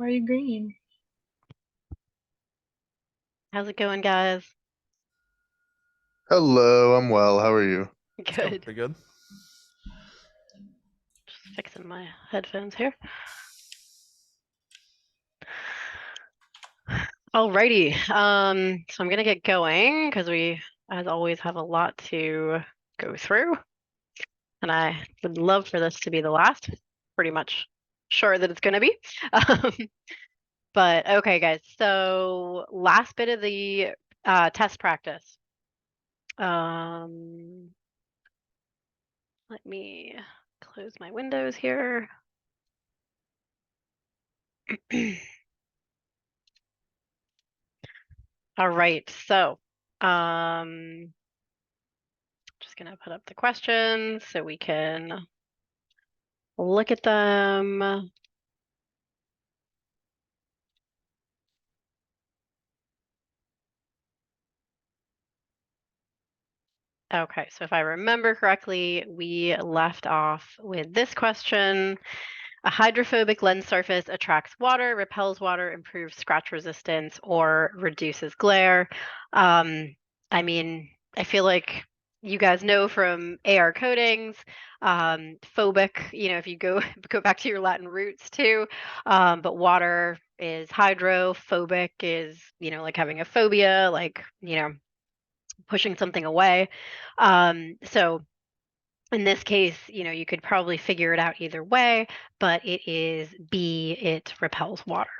Why are you green? How's it going, guys? Hello, I'm well. How are you? It's going Good. pretty good. Just fixing my headphones here. Alrighty. So I'm gonna get going because we, as always, have a lot to go through, and I would love for this to be the last. Pretty much sure that it's gonna be. Um, but okay, guys. So last bit of the test practice. Let me close my windows here. All right, so just gonna put up the questions so we can look at them. Okay, so if I remember correctly, we left off with this question. A hydrophobic lens surface attracts water, repels water, improves scratch resistance, or reduces glare. I mean, I feel like you guys know from AR coatings, phobic, if you go go back to your Latin roots too, but water is hydrophobic is, like having a phobia, like, pushing something away. So in this case, you could probably figure it out either way, but it is B, it repels water.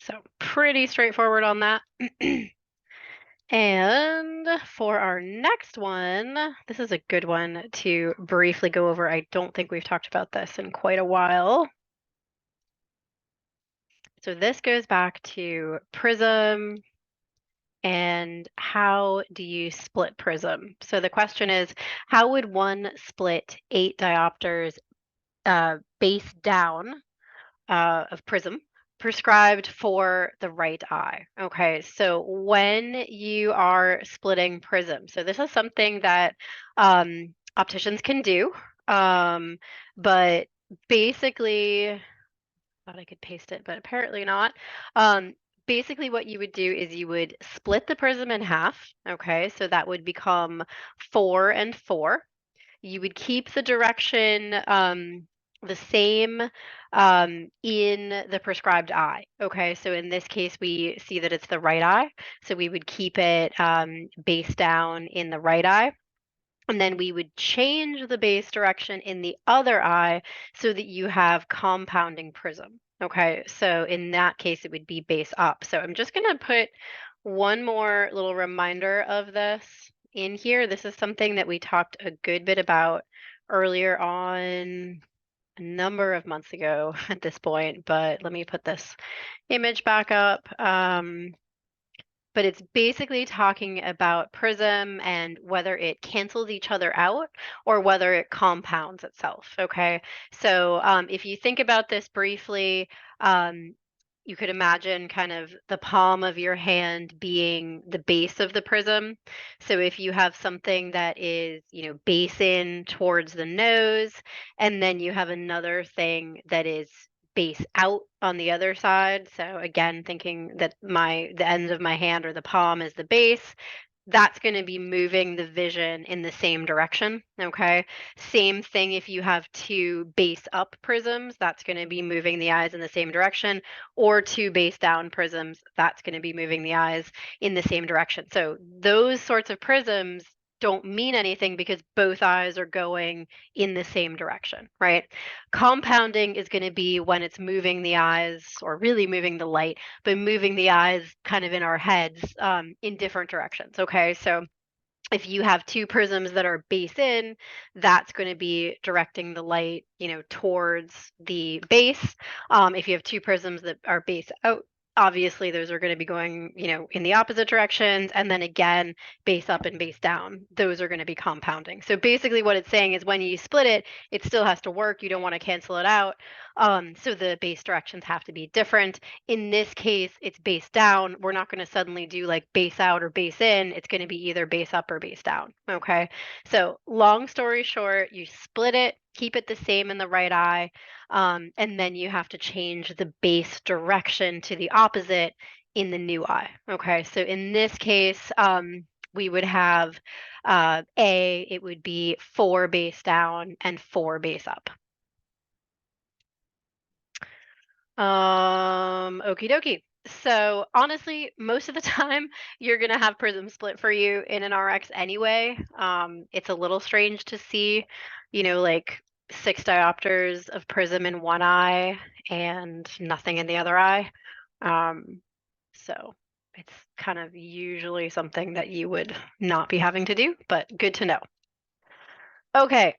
So pretty straightforward on that. And for our next one, this is a good one to briefly go over. I don't think we've talked about this in quite a while. So this goes back to prism and how do you split prism? So the question is, how would one split 8 diopters base down of prism prescribed for the right eye? Okay, so when you are splitting prism, so this is something that opticians can do, but basically thought I could paste it, but apparently not. Basically, what you would do is you would split the prism in half. Okay, so that would become 4 and 4. You would keep the direction the same in the prescribed eye. Okay, so in this case, we see that it's the right eye. So we would keep it base down in the right eye. And then we would change the base direction in the other eye so that you have compounding prism. Okay, so in that case, it would be base up. So I'm just going to put one more little reminder of this in here. This is something that we talked a good bit about earlier on a number of months ago at this point, but let me put this image back up. But it's basically talking about prism and whether it cancels each other out or whether it compounds itself. Okay, so if you think about this briefly, you could imagine kind of the palm of your hand being the base of the prism. So if you have something that is, base in towards the nose, and then you have another thing that is base out on the other side. So again, thinking that the ends of my hand or the palm is the base, that's going to be moving the vision in the same direction. Okay. Same thing if you have two base up prisms, that's going to be moving the eyes in the same direction, or two base down prisms, that's going to be moving the eyes in the same direction. So those sorts of prisms don't mean anything because both eyes are going in the same direction, right? Compounding is going to be when it's moving the eyes or really moving the light, but moving the eyes kind of in our heads in different directions. Okay, so if you have two prisms that are base in, that's going to be directing the light, towards the base. If you have two prisms that are base out, obviously those are going to be going, in the opposite directions. And then again, base up and base down, those are going to be compounding. So basically what it's saying is when you split it, it still has to work. You don't want to cancel it out. So the base directions have to be different. In this case, it's base down. We're not going to suddenly do like base out or base in. It's going to be either base up or base down. Okay. So long story short, you split it, keep it the same in the right eye, and then you have to change the base direction to the opposite in the new eye. Okay. So in this case, we would have it would be 4 base down and 4 base up. Okie dokie. So honestly, most of the time you're gonna have prism split for you in an RX anyway. It's a little strange to see, like 6 diopters of prism in one eye and nothing in the other eye. Um, so it's kind of usually something that you would not be having to do, but good to know. Okay,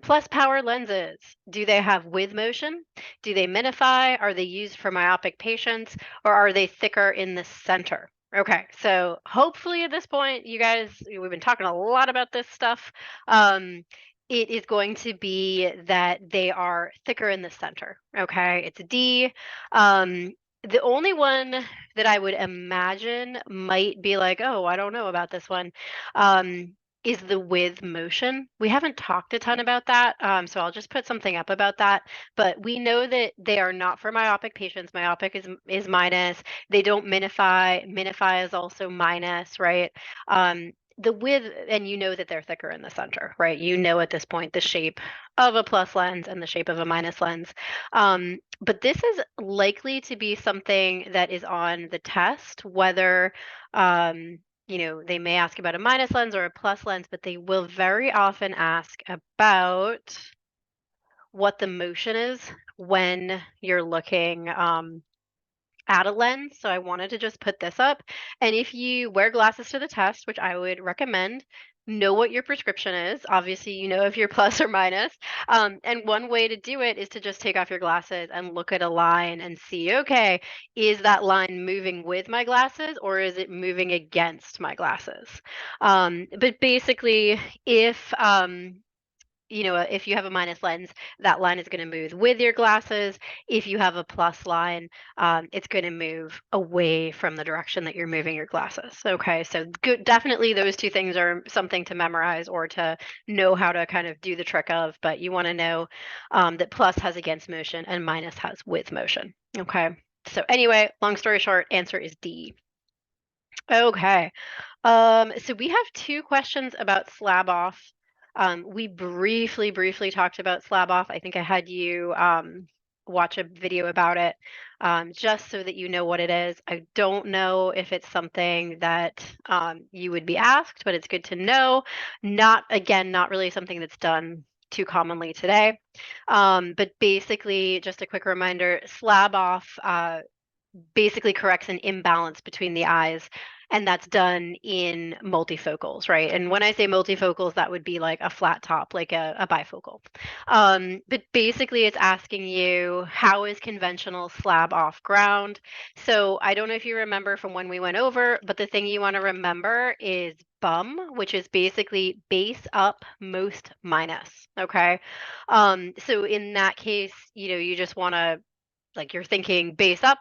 plus power lenses. Do they have with motion? Do they minify? Are they used for myopic patients or are they thicker in the center? Okay, so hopefully at this point, you guys, we've been talking a lot about this stuff. It is going to be that they are thicker in the center. Okay, it's a D. The only one that I would imagine might be like, oh, I don't know about this one. Um, is the with motion. We haven't talked a ton about that, so I'll just put something up about that. But we know that they are not for myopic patients. Myopic is minus. They don't minify. Minify is also minus, right? The with, and you know that they're thicker in the center, right? You know at this point the shape of a plus lens and the shape of a minus lens. But this is likely to be something that is on the test, whether they may ask about a minus lens or a plus lens, but they will very often ask about what the motion is when you're looking at a lens. So I wanted to just put this up. And if you wear glasses to the test, which I would recommend, know what your prescription is. Obviously, you know if you're plus or minus. And one way to do it is to just take off your glasses and look at a line and see, okay, is that line moving with my glasses or is it moving against my glasses? But basically, if you have a minus lens, that line is going to move with your glasses. If you have a plus line, it's going to move away from the direction that you're moving your glasses. Okay, so good, definitely those two things are something to memorize or to know how to kind of do the trick of, but you want to know that plus has against motion and minus has with motion. Okay, so anyway, long story short, answer is D. Okay. So we have 2 questions about slab off. We briefly talked about slab off. I think I had you watch a video about it, just so that you know what it is. I don't know if it's something that you would be asked, but it's good to know. Not really something that's done too commonly today. But basically, just a quick reminder, slab off basically corrects an imbalance between the eyes. And that's done in multifocals, right? And when I say multifocals, that would be like a flat top, like a bifocal. But basically, it's asking you, how is conventional slab off ground? So I don't know if you remember from when we went over, but the thing you want to remember is bum, which is basically base up most minus. Okay. So in that case, you just want to, like, you're thinking base up,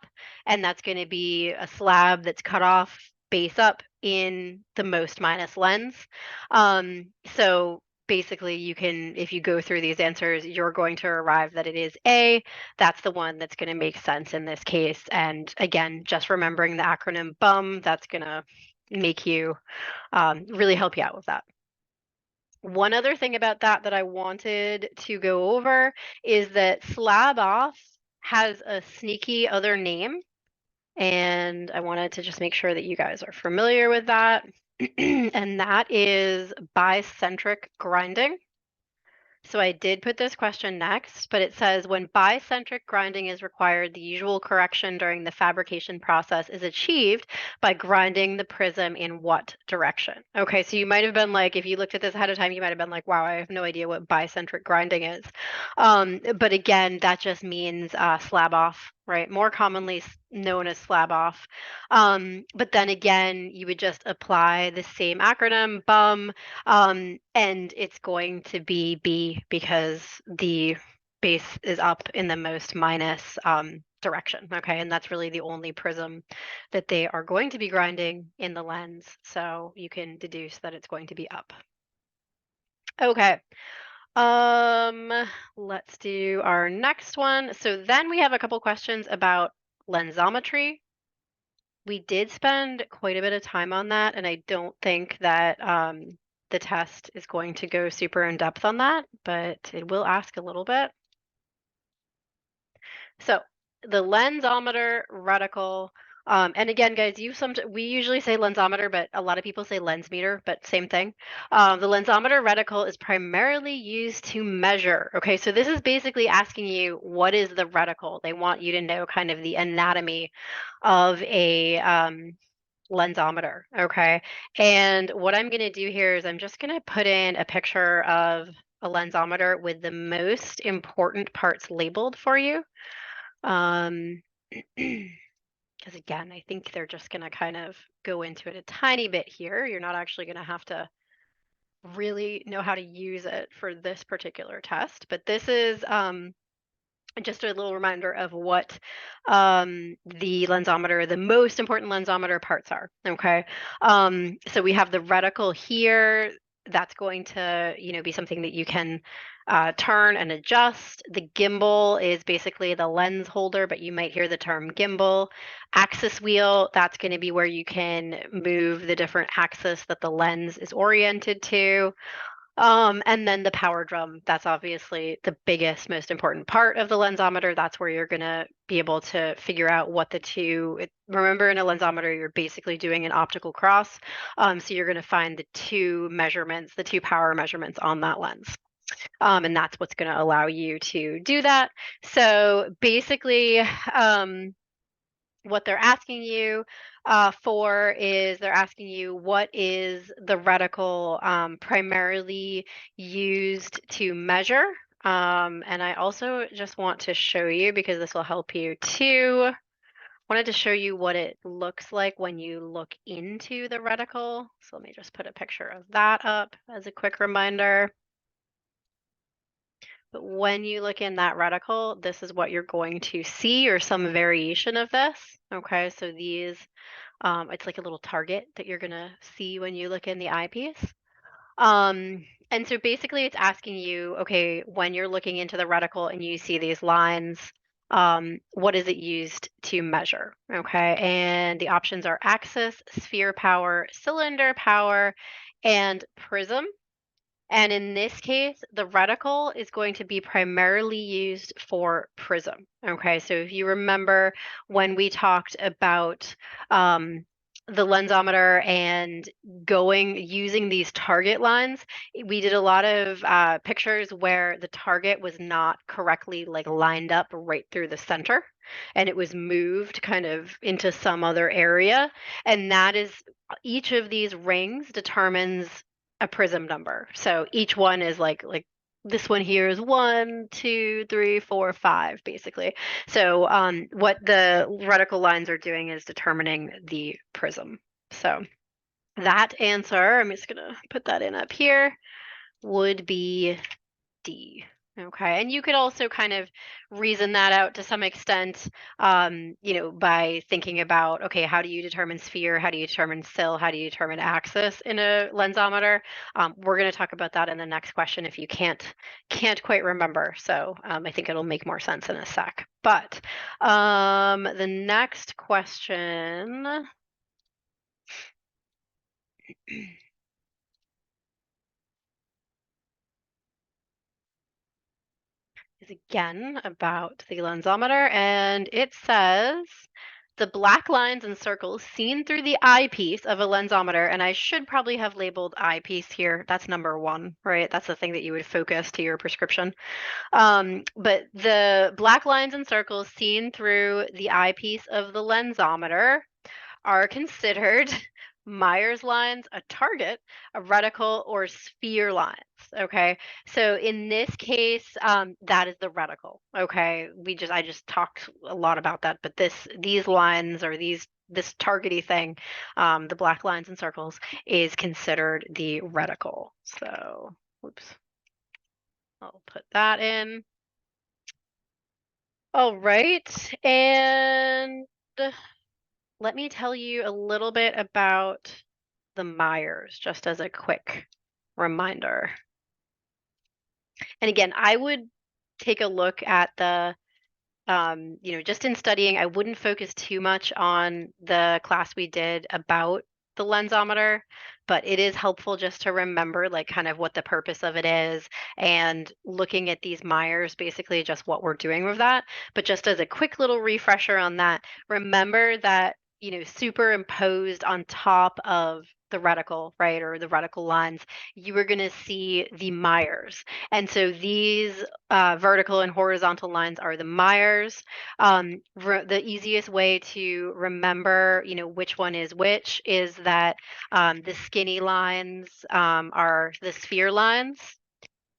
and that's going to be a slab that's cut off base up in the most minus lens. So basically you can, if you go through these answers, you're going to arrive that it is A. That's the one that's going to make sense in this case. And again, just remembering the acronym BUM, that's going to make you really help you out with that. One other thing about that I wanted to go over is that slab off has a sneaky other name, and I wanted to just make sure that you guys are familiar with that. And that is bicentric grinding. So I did put this question next, but it says, when bicentric grinding is required, the usual correction during the fabrication process is achieved by grinding the prism in what direction? Okay, so you might have been like, if you looked at this ahead of time, you might have been like, wow, I have no idea what bicentric grinding is. But again, that just means slab off, right? More commonly known as slab off. But then again, you would just apply the same acronym, BUM, and it's going to be B because the base is up in the most minus direction, okay? And that's really the only prism that they are going to be grinding in the lens. So you can deduce that it's going to be up. Okay. Um, let's do our next one. So then we have a couple questions about lensometry. We did spend quite a bit of time on that, and I don't think that the test is going to go super in depth on that, but it will ask a little bit. So the lensometer reticle, and again, guys, we usually say lensometer, but a lot of people say lens meter, but same thing. The lensometer reticle is primarily used to measure. Okay, so this is basically asking you what is the reticle. They want you to know kind of the anatomy of a lensometer. Okay, and what I'm going to do here is I'm just going to put in a picture of a lensometer with the most important parts labeled for you. Because again, I think they're just going to kind of go into it a tiny bit here. You're not actually going to have to really know how to use it for this particular test, but this is just a little reminder of what the most important lensometer parts are. Okay, so we have the reticle here. That's going to, be something that you can turn and adjust. The gimbal is basically the lens holder, but you might hear the term gimbal. Axis wheel, that's going to be where you can move the different axis that the lens is oriented to. And then the power drum, that's obviously the biggest, most important part of the lensometer. That's where you're going to be able to figure out what remember in a lensometer, you're basically doing an optical cross. So you're going to find the two power measurements on that lens. And that's what's going to allow you to do that. So basically, what they're asking you for is they're asking you what is the reticle primarily used to measure. And I also just want to show you, because this will help you too, wanted to show you what it looks like when you look into the reticle. So let me just put a picture of that up as a quick reminder. But when you look in that reticle, this is what you're going to see, or some variation of this. Okay, so these, it's like a little target that you're gonna see when you look in the eyepiece. And so basically it's asking you, okay, when you're looking into the reticle and you see these lines, what is it used to measure? Okay, and the options are axis, sphere power, cylinder power, and prism. And in this case, the reticle is going to be primarily used for prism. Okay, so if you remember when we talked about the lensometer and using these target lines, we did a lot of pictures where the target was not correctly like lined up right through the center, and it was moved kind of into some other area. And that is, each of these rings determines a prism number. So each one is like this one here is 1, 2, 3, 4, 5, basically. So what the reticle lines are doing is determining the prism. So that answer, I'm just gonna put that in up here, would be D. Okay, and you could also kind of reason that out to some extent, by thinking about, okay, how do you determine sphere? How do you determine cyl? How do you determine axis in a lensometer? We're going to talk about that in the next question if you can't quite remember. So I think it'll make more sense in a sec. But the next question is again about the lensometer, and it says the black lines and circles seen through the eyepiece of a lensometer, and I should probably have labeled eyepiece here. That's number 1, right? That's the thing that you would focus to your prescription. But the black lines and circles seen through the eyepiece of the lensometer are considered Myers lines, a target, a reticle, or sphere lines. Okay, so in this case, that is the reticle. Okay, I just talked a lot about that, but these lines, or this targety thing, the black lines and circles, is considered the reticle. So, whoops, I'll put that in. All right. And let me tell you a little bit about the Myers, just as a quick reminder. And again, I would take a look at the just in studying, I wouldn't focus too much on the class we did about the lensometer, but it is helpful just to remember like kind of what the purpose of it is and looking at these Myers, basically just what we're doing with that. But just as a quick little refresher on that, remember that, superimposed on top of the reticle, right, or the reticle lines, you are going to see the Myers. And so these vertical and horizontal lines are the Myers. The easiest way to remember, which one is which is that the skinny lines are the sphere lines,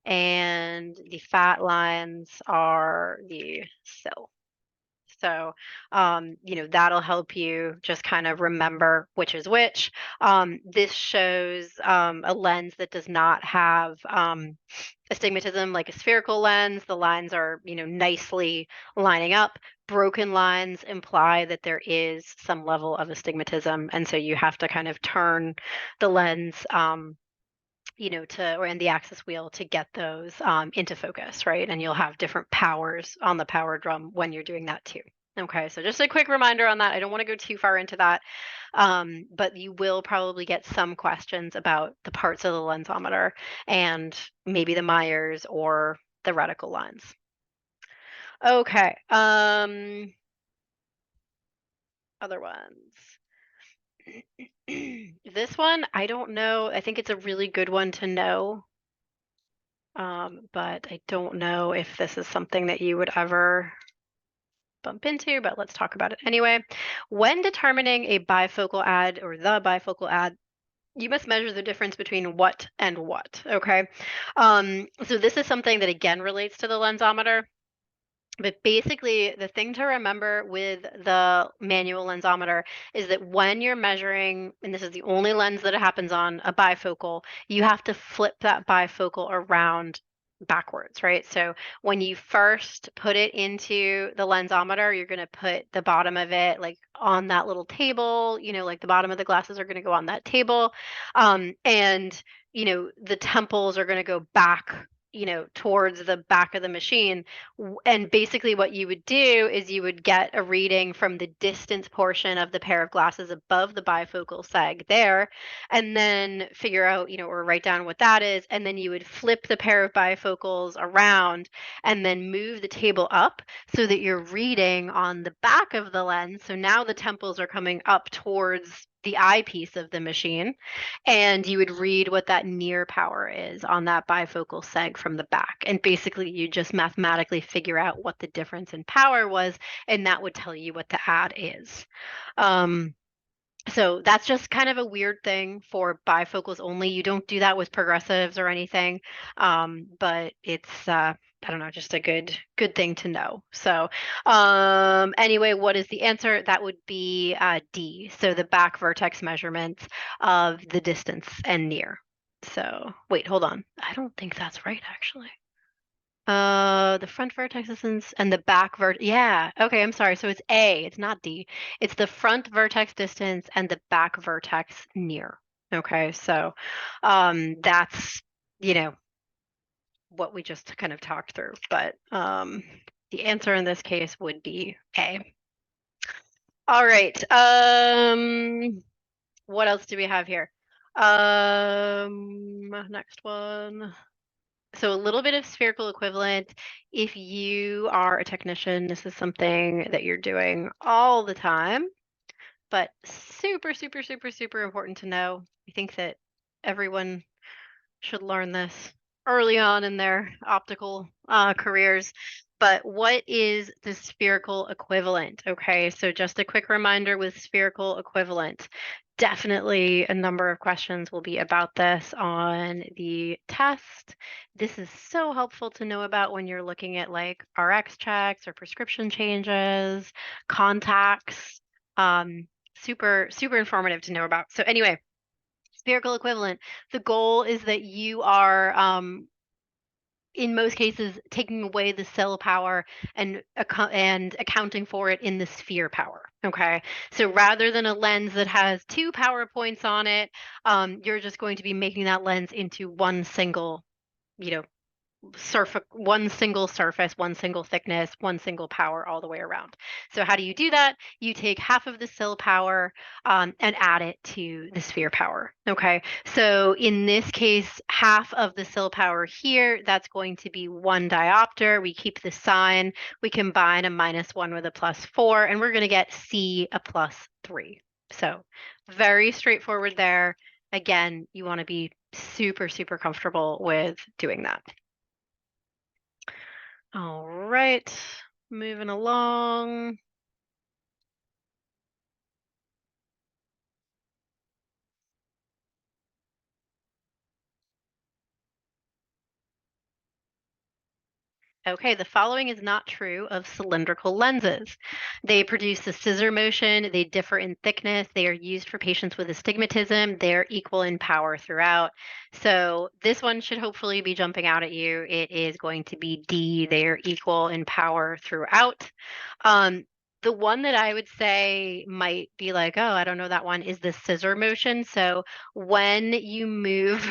and the fat lines are the sill. So, that'll help you just kind of remember which is which. This shows a lens that does not have astigmatism like a spherical lens. The lines are, nicely lining up. Broken lines imply that there is some level of astigmatism. And so you have to kind of turn the lens or in the axis wheel to get those into focus, right? And you'll have different powers on the power drum when you're doing that too. Okay, so just a quick reminder on that. I don't want to go too far into that, but you will probably get some questions about the parts of the lensometer and maybe the Myers or the reticle lines. Okay, other ones. This one, I don't know. I think it's a really good one to know. But I don't know if this is something that you would ever bump into, but let's talk about it anyway. When determining a bifocal ad or the bifocal ad, you must measure the difference between what and what, okay? So this is something that again relates to the lensometer. But basically, the thing to remember with the manual lensometer is that when you're measuring, and this is the only lens that it happens on, a bifocal, you have to flip that bifocal around backwards, right? So when you first put it into the lensometer, you're going to put the bottom of it like on that little table, like the bottom of the glasses are going to go on that table. And, the temples are going to go back, towards the back of the machine. And basically, what you would do is you would get a reading from the distance portion of the pair of glasses above the bifocal seg there, and then figure out, or write down what that is. And then you would flip the pair of bifocals around and then move the table up so that you're reading on the back of the lens. So now the temples are coming up towards the eyepiece of the machine, and you would read what that near power is on that bifocal seg from the back. And basically, you just mathematically figure out what the difference in power was, and that would tell you what the ad is. So that's just kind of a weird thing for bifocals only. You don't do that with progressives or anything, but it's I don't know, just a good thing to know. So anyway, what is the answer? That would be D. So the back vertex measurements of the distance and near. So wait, hold on. I don't think that's right actually. The front vertex distance and the back yeah, okay, I'm sorry. So it's A, it's not D. It's the front vertex distance and the back vertex near. Okay, so that's, you know, what we just kind of talked through. But the answer in this case would be A. All right. What else do we have here? Next one. So a little bit of spherical equivalent. If you are a technician, this is something that you're doing all the time, but super, super, super, super important to know. I think that everyone should learn this early on in their optical careers. But what is the spherical equivalent? Okay, so just a quick reminder with spherical equivalent. Definitely a number of questions will be about this on the test. This is so helpful to know about when you're looking at like RX checks or prescription changes, contacts. Super, super informative to know about. So anyway, spherical equivalent. The goal is that you are in most cases taking away the cell power and accounting for it in the sphere power. Okay, so rather than a lens that has two power points on it, you're just going to be making that lens into one single, you know, one single surface, one single thickness, one single power all the way around. So how do you do that? You take half of the cell power and add it to the sphere power. Okay. So in this case, half of the cell power here, that's going to be 1 diopter. We keep the sign. We combine a -1 with a +4, and we're going to get C a +3. So very straightforward there. Again, you want to be super, super comfortable with doing that. All right, moving along. Okay, the following is not true of cylindrical lenses. They produce a scissor motion, they differ in thickness, they are used for patients with astigmatism, they're equal in power throughout. So this one should hopefully be jumping out at you. It is going to be D, they are equal in power throughout. Um, the one that I would say might be like, oh, I don't know that one, is the scissor motion. So when you move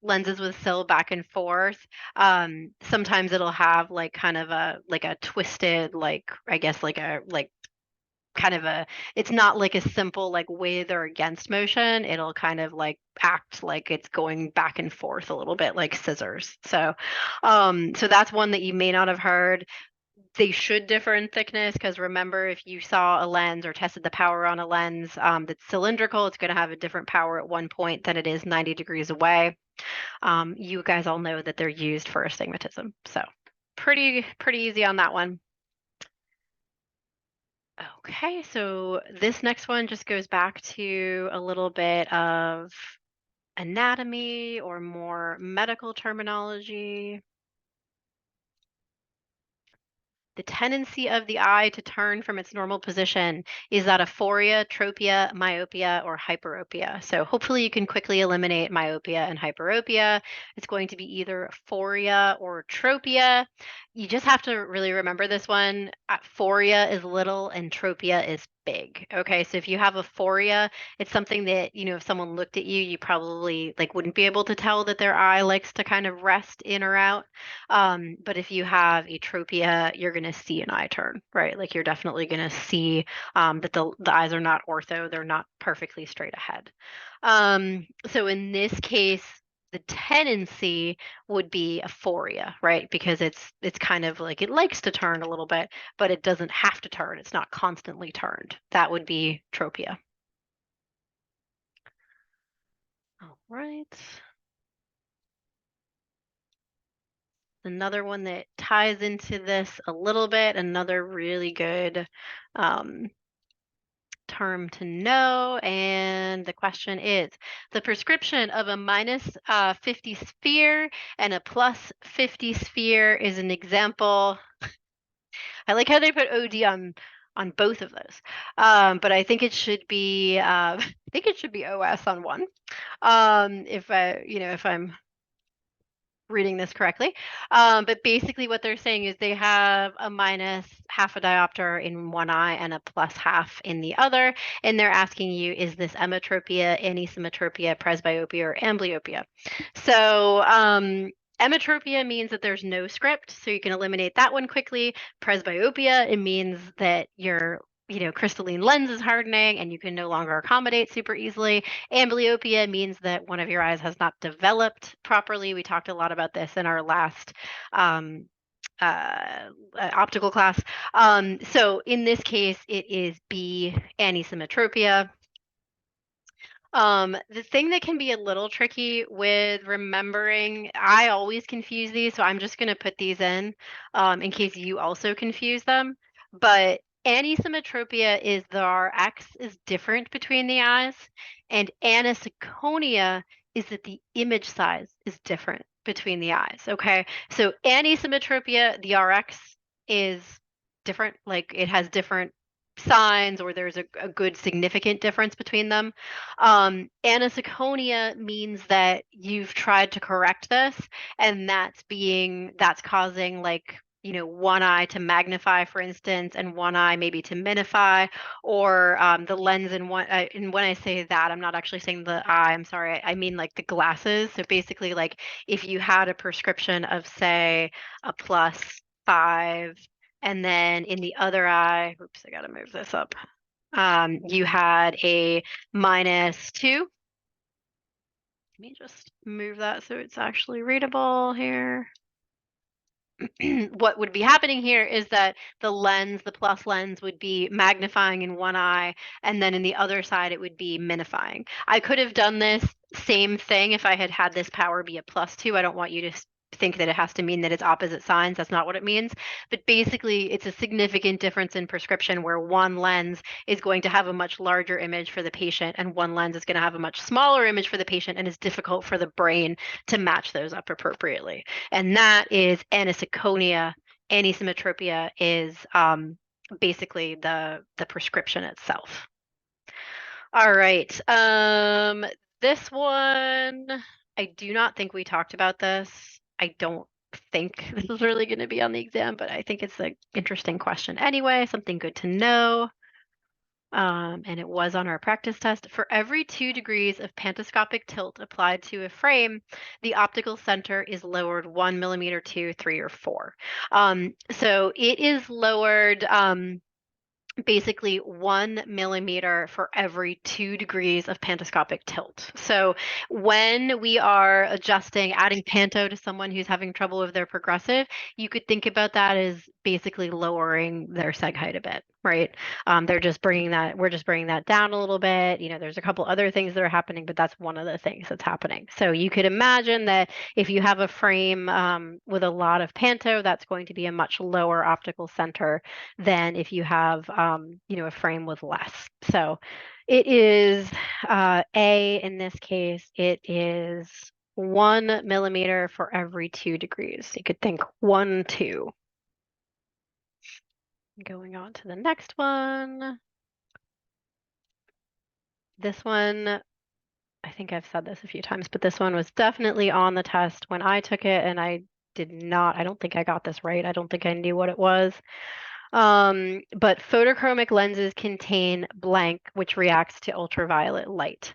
lenses with sill back and forth, sometimes it'll have like kind of a twisted, like I guess like kind of a, it's not like a simple like with or against motion. It'll kind of like act like it's going back and forth a little bit like scissors. So that's one that you may not have heard. They should differ in thickness because remember, if you saw a lens or tested the power on a lens that's cylindrical, it's going to have a different power at one point than it is 90 degrees away. You guys all know that they're used for astigmatism. So pretty easy on that one. Okay, so this next one just goes back to a little bit of anatomy or more medical terminology. The tendency of the eye to turn from its normal position, is that aphoria, tropia, myopia, or hyperopia? So hopefully you can quickly eliminate myopia and hyperopia. It's going to be either aphoria or tropia. You just have to really remember this one. Aphoria is little and tropia is big. Okay, so if you have aphoria, it's something that, if someone looked at you, you probably like wouldn't be able to tell that their eye likes to kind of rest in or out. But if you have atropia, you're going to see an eye turn, right? Like you're definitely going to see that the eyes are not ortho, they're not perfectly straight ahead. So in this case, the tendency would be aphoria, right? Because it's kind of like it likes to turn a little bit, but it doesn't have to turn. It's not constantly turned. That would be tropia. All right. Another one that ties into this a little bit, another really good um, term to know. And the question is, the prescription of a -50 sphere and a +50 sphere is an example. I like how they put OD on both of those. But I think it should be I think it should be OS on one. If I'm reading this correctly. But basically what they're saying is they have a minus half a diopter in one eye and a plus half in the other. And they're asking you, is this emetropia, anisometropia, presbyopia, or amblyopia? So emetropia means that there's no script, so you can eliminate that one quickly. Presbyopia, it means that crystalline lens is hardening and you can no longer accommodate super easily. Amblyopia means that one of your eyes has not developed properly. We talked a lot about this in our last optical class. So in this case, it is B, anisometropia. The thing that can be a little tricky with remembering, I always confuse these, so I'm just going to put these in case you also confuse them. But anisometropia is the RX is different between the eyes, and anisoconia is that the image size is different between the eyes. Okay, so anisometropia, the RX is different, like it has different signs or there's a good significant difference between them. Anisoconia means that you've tried to correct this, and that's causing like one eye to magnify, for instance, and one eye maybe to minify, or the lens in one. And when I say that, I'm not actually saying the eye. I'm sorry. I mean like the glasses. So basically, like if you had a prescription of say a +5, and then in the other eye, oops, I gotta move this up. You had a -2. Let me just move that so it's actually readable here. What would be happening here is that the plus lens would be magnifying in one eye, and then in the other side, it would be minifying. I could have done this same thing if I had had this power be a +2. I don't want you to think that it has to mean that it's opposite signs. That's not what it means. But basically, it's a significant difference in prescription where one lens is going to have a much larger image for the patient, and one lens is going to have a much smaller image for the patient, and it's difficult for the brain to match those up appropriately, and that is anisoconia. Anisometropia is basically the prescription itself. All right. This one, I do not think we talked about this. I don't think this is really going to be on the exam, but I think it's an interesting question anyway, something good to know. And it was on our practice test. For every 2 degrees of pantoscopic tilt applied to a frame, the optical center is lowered 1 millimeter, 2, 3, or 4. So it is lowered basically 1 millimeter for every 2 degrees of pantoscopic tilt. So when we are adjusting, adding panto to someone who's having trouble with their progressive, you could think about that as basically lowering their seg height a bit, right? We're just bringing that down a little bit. There's a couple other things that are happening, but that's one of the things that's happening. So you could imagine that if you have a frame with a lot of panto, that's going to be a much lower optical center than if you have a frame with less. So it is A in this case, it is 1 millimeter for every 2 degrees. You could think 1, 2. Going on to the next one. This one, I think I've said this a few times, but this one was definitely on the test when I took it, and I don't think I got this right. I don't think I knew what it was. But photochromic lenses contain blank, which reacts to ultraviolet light.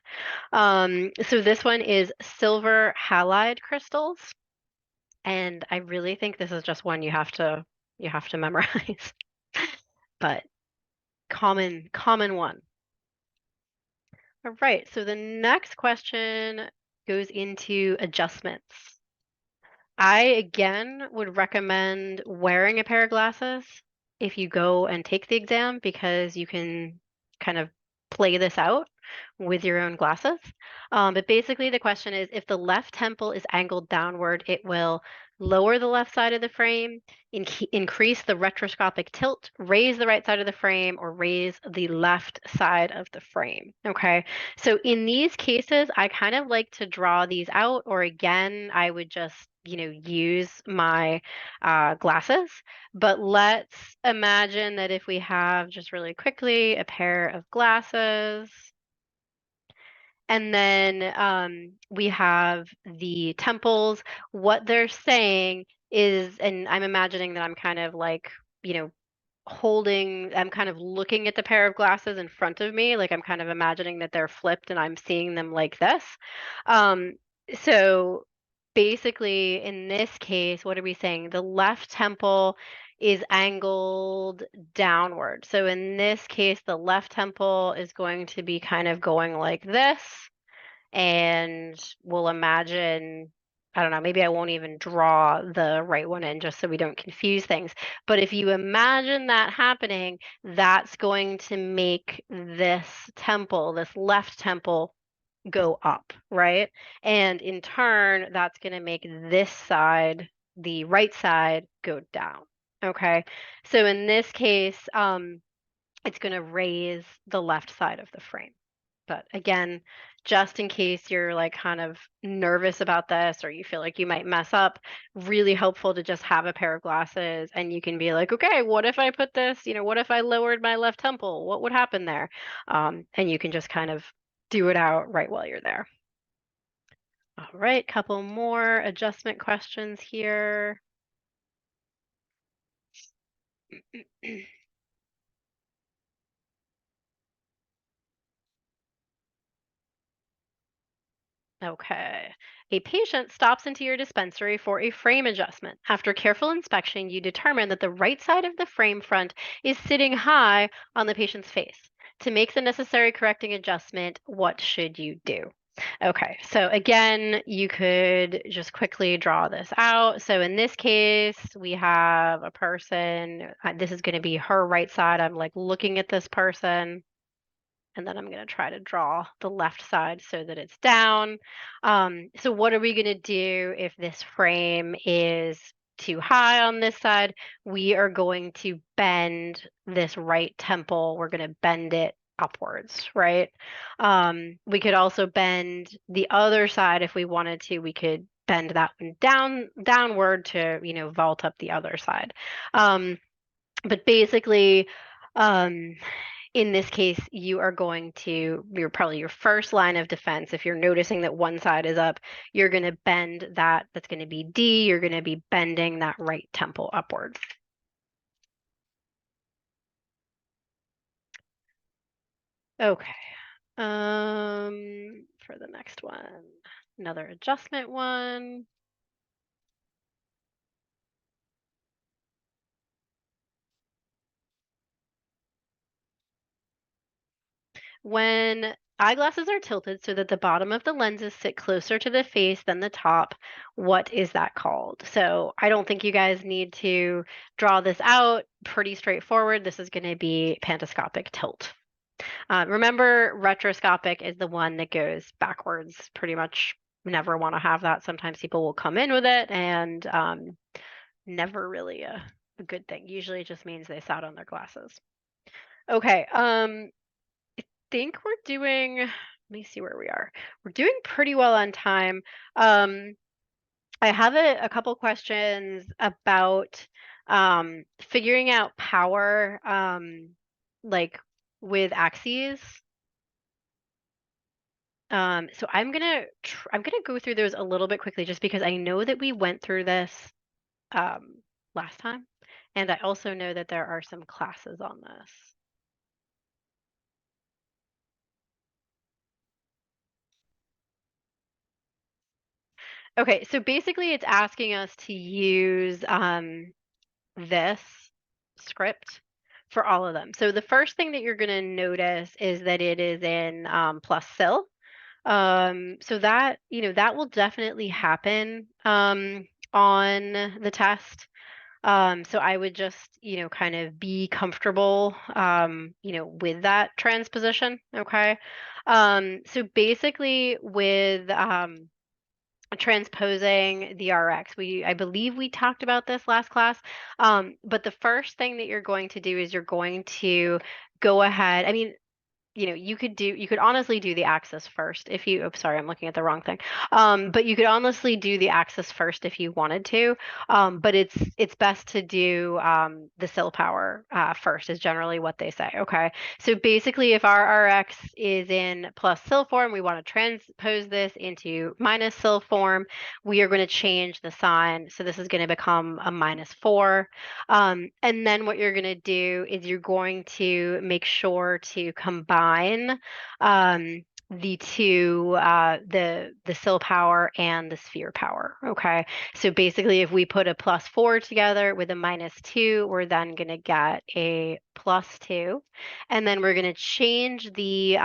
So this one is silver halide crystals, and I really think this is just one you have to memorize. But common one. All right, so the next question goes into adjustments. I again would recommend wearing a pair of glasses if you go and take the exam because you can kind of play this out with your own glasses. But basically, the question is if the left temple is angled downward, it will lower the left side of the frame, increase the retroscopic tilt, raise the right side of the frame, or raise the left side of the frame. Okay, so in these cases, I kind of like to draw these out, or again, I would just use my glasses. But let's imagine that if we have just really quickly a pair of glasses, and then we have the temples. What they're saying is, and I'm imagining that I'm kind of like, I'm kind of looking at the pair of glasses in front of me. Like I'm kind of imagining that they're flipped and I'm seeing them like this. Um, so basically, in this case, what are we saying? The left temple is angled downward. So in this case, the left temple is going to be kind of going like this. And we'll imagine, I don't know, maybe I won't even draw the right one in just so we don't confuse things. But if you imagine that happening, that's going to make this temple, this left temple, go up, right? And in turn, that's going to make this side, the right side, go down. Okay. So in this case, it's going to raise the left side of the frame. But again, just in case you're like kind of nervous about this or you feel like you might mess up, really helpful to just have a pair of glasses and you can be like, okay, what if I put this, what if I lowered my left temple? What would happen there? And you can just kind of do it out right while you're there. All right, couple more adjustment questions here. Okay. A patient stops into your dispensary for a frame adjustment. After careful inspection, you determine that the right side of the frame front is sitting high on the patient's face. To make the necessary correcting adjustment, what should you do? Okay, so again, you could just quickly draw this out. So in this case, we have a person, this is going to be her right side. I'm like looking at this person and then I'm going to try to draw the left side so that it's down. So what are we going to do if this frame is too high on this side? We are going to bend this right temple. We're going to bend it upwards, right? We could also bend the other side if we wanted to. We could bend that one downward to, vault up the other side. But basically, um, in this case, you are going to, you're probably your first line of defense. If you're noticing that one side is up, you're going to bend that. That's going to be D. You're going to be bending that right temple upwards. Okay. For the next one, another adjustment one. When eyeglasses are tilted so that the bottom of the lenses sit closer to the face than the top, what is that called? So I don't think you guys need to draw this out. Pretty straightforward. This is going to be pantoscopic tilt. Remember, retroscopic is the one that goes backwards. Pretty much never want to have that. Sometimes people will come in with it and never really a good thing. Usually it just means they sat on their glasses. Okay, think we're doing, let me see where we are. We're doing pretty well on time. Um, I have a couple questions about figuring out power, like with axes. So I'm gonna go through those a little bit quickly just because I know that we went through this last time, and I also know that there are some classes on this. Okay, so basically it's asking us to use this script for all of them. So the first thing that you're going to notice is that it is in plus sil. So that, that will definitely happen on the test. So I would just, kind of be comfortable, with that transposition. Okay. So basically with transposing the RX. I believe we talked about this last class. But the first thing that you're going to do is you're going to go ahead. I mean, you could honestly do the axis first if you, oh, sorry, I'm looking at the wrong thing. But you could honestly do the axis first if you wanted to. But it's best to do the sil power first is generally what they say. Okay. So basically if our Rx is in plus sil form, we want to transpose this into minus sil form. We are going to change the sign. So this is going to become a -4. And then what you're going to do is you're going to make sure to combine the two, the sil power and the sphere power. Okay, so basically, if we put a +4 together with a -2, we're then going to get a +2, and then we're going to change the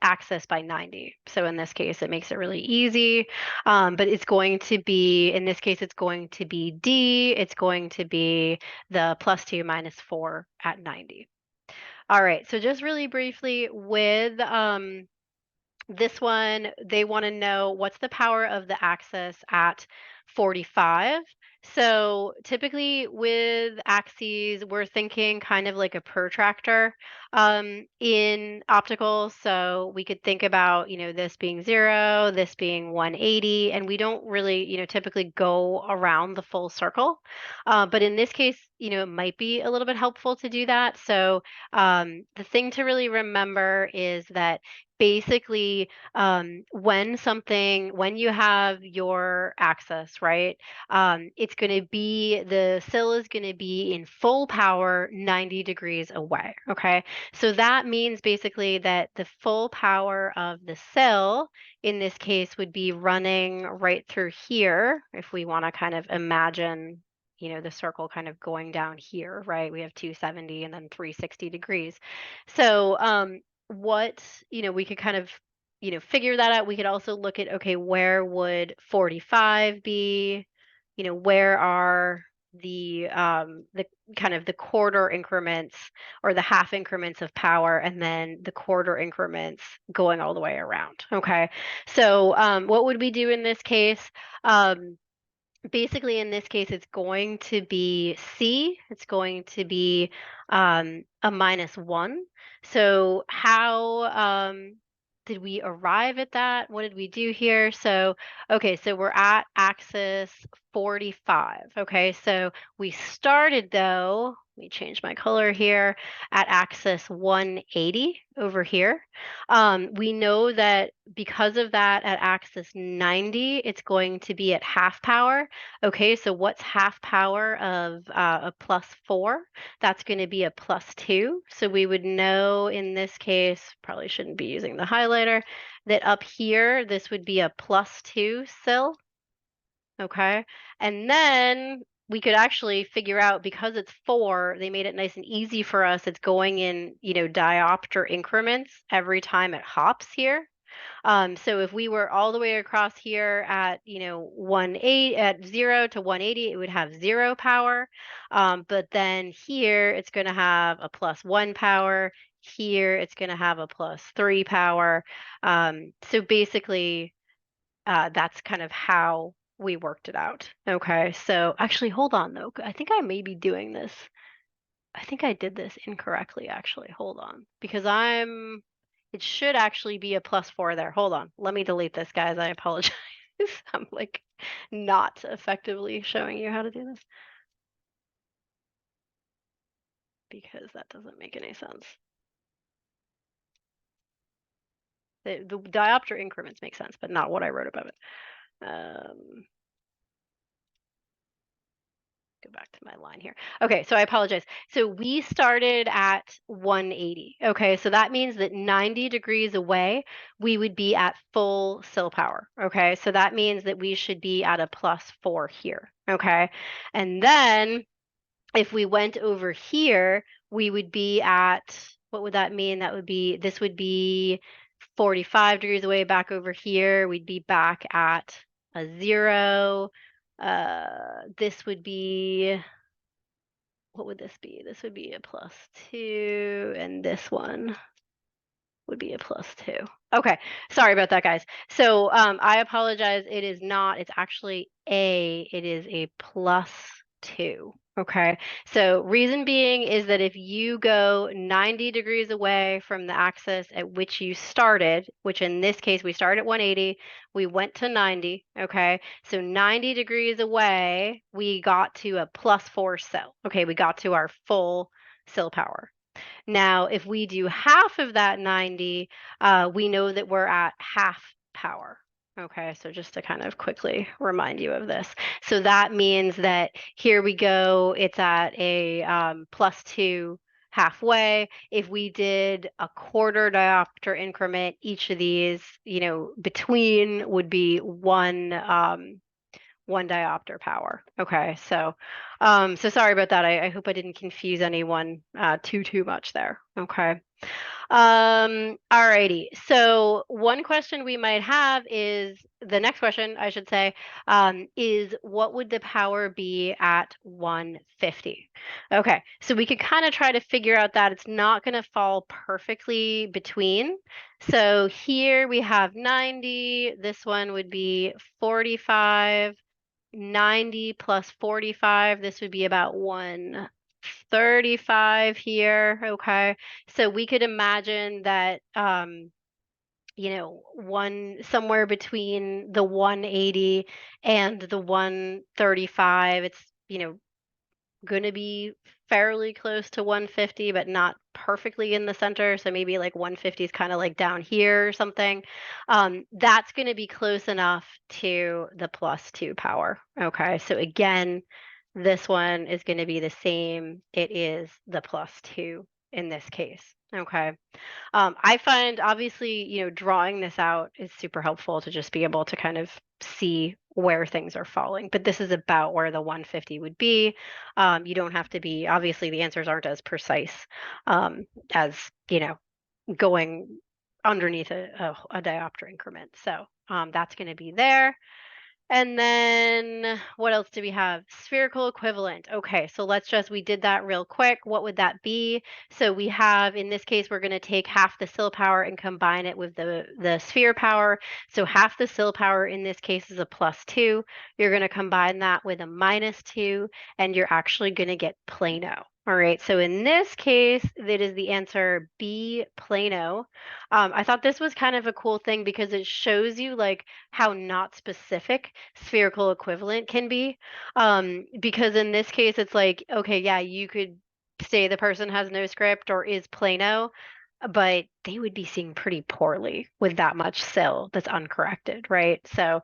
axis by 90. So in this case, it makes it really easy. But it's going to be, in this case, it's going to be D. It's going to be the +2 -4 at 90. All right, so just really briefly with this one, they want to know what's the power of the axis at 45. So typically with axes, we're thinking kind of like a protractor in optical. So we could think about, this being 0, this being 180, and we don't really, typically go around the full circle. But in this case, it might be a little bit helpful to do that. So the thing to really remember is that basically when you have your axis, right? It's going to be the sill is going to be in full power 90 degrees away. Okay. So that means basically that the full power of the sill in this case would be running right through here. If we want to kind of imagine, the circle kind of going down here, right? We have 270 and then 360 degrees. So, what, we could kind of figure that out. We could also look at, okay, where would 45 be? Where are the kind of the quarter increments or the half increments of power, and then the quarter increments going all the way around. Okay. So what would we do in this case? Basically in this case it's going to be C. It's going to be a -1. So how did we arrive at that? What did we do here? So okay, so we're at axis 45. Okay, so we started though, let me change my color here, at axis 180 over here. We know that because of that at axis 90, it's going to be at half power. Okay, so what's half power of a +4? That's going to be a +2. So we would know in this case, probably shouldn't be using the highlighter, that up here, this would be a +2 sill. Okay, and then we could actually figure out, because it's 4, they made it nice and easy for us. It's going in, diopter increments every time it hops here. So if we were all the way across here at, 180 at 0 to 180, it would have 0 power. But then here it's going to have a +1 power. Here it's going to have a +3 power. So basically, that's kind of how we worked it out. Okay. So actually, hold on though. I think I may be doing this. I think I did this incorrectly, actually. Hold on. Because it should actually be a +4 there. Hold on. Let me delete this, guys. I apologize. I'm like not effectively showing you how to do this because that doesn't make any sense. The diopter increments make sense, but not what I wrote about it. Go back to my line here. Okay, so I apologize. So we started at 180. Okay, so that means that 90 degrees away, we would be at full sill power. Okay, so that means that we should be at a +4 here. Okay, and then if we went over here, we would be at, what would that mean? This would be 45 degrees away back over here. We'd be back at a 0. This would be, what would this be? This would be a +2, and this one would be a +2. Okay, sorry about that, guys. So I apologize. It is not, it's actually it is a +2. Okay, so reason being is that if you go 90 degrees away from the axis at which you started, which in this case we started at 180, we went to 90. Okay, so 90 degrees away, we got to a +4 sill. Okay, we got to our full sill power. Now, if we do half of that 90, we know that we're at half power. Okay, so just to kind of quickly remind you of this. So that means that here we go, it's at a +2 halfway. If we did a quarter diopter increment, each of these, between would be one diopter power. Okay, so so sorry about that. I hope I didn't confuse anyone too much there. Okay. Alrighty. So one question we might have is, the next question I should say, is what would the power be at 150? Okay, so we could kind of try to figure out that it's not going to fall perfectly between. So here we have 90. This one would be 45. 90 plus 45, this would be about 135 here. Okay. So we could imagine that, one somewhere between the 180 and the 135, it's, going to be fairly close to 150, but not perfectly in the center. So maybe like 150 is kind of like down here or something. That's going to be close enough to the +2 power. Okay. So again, this one is going to be the same. It is the +2 in this case. Okay. I find obviously, drawing this out is super helpful to just be able to kind of see where things are falling. But this is about where the 150 would be. You don't have to be, obviously, the answers aren't as precise as, going underneath a diopter increment. So that's going to be there. And then what else do we have? Spherical equivalent. Okay, so we did that real quick. What would that be? So we have, in this case, we're going to take half the sill power and combine it with the sphere power. So half the sill power in this case is a +2. You're going to combine that with a -2, and you're actually going to get Plano. All right, so in this case, that is the answer B, Plano. I thought this was kind of a cool thing because it shows you like how not specific spherical equivalent can be. Because in this case, it's like, okay, yeah, you could say the person has no script or is Plano, but they would be seeing pretty poorly with that much sill that's uncorrected, right? So,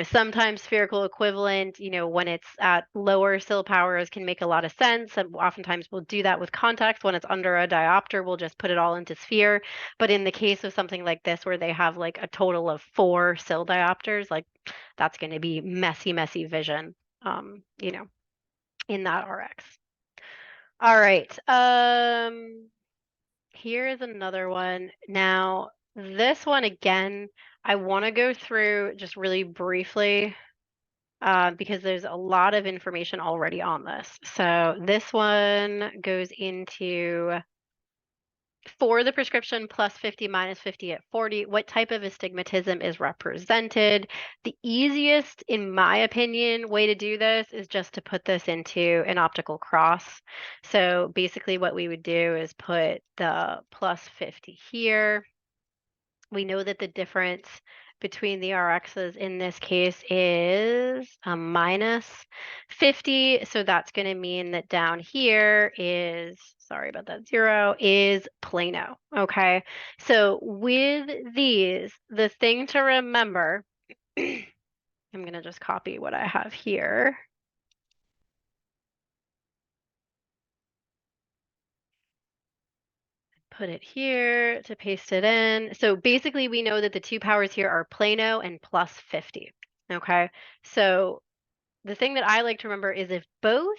sometimes spherical equivalent, when it's at lower sill powers can make a lot of sense. And oftentimes we'll do that with context. When it's under a diopter, we'll just put it all into sphere. But in the case of something like this, where they have like a total of 4 sill diopters, like that's going to be messy, messy vision, in that RX. All right. Here is another one. Now, this one again, I want to go through just really briefly because there's a lot of information already on this. So this one goes into for the prescription +50 -50 at 40, what type of astigmatism is represented? The easiest, in my opinion, way to do this is just to put this into an optical cross. So basically what we would do is put the +50 here. We know that the difference between the RXs in this case is a -50. So that's going to mean that down here is, sorry about that, 0 is Plano. Okay. So with these, the thing to remember, I'm going to just copy what I have here. Put it here to paste it in. So basically we know that the 2 powers here are Plano and +50. Okay. So the thing that I like to remember is if both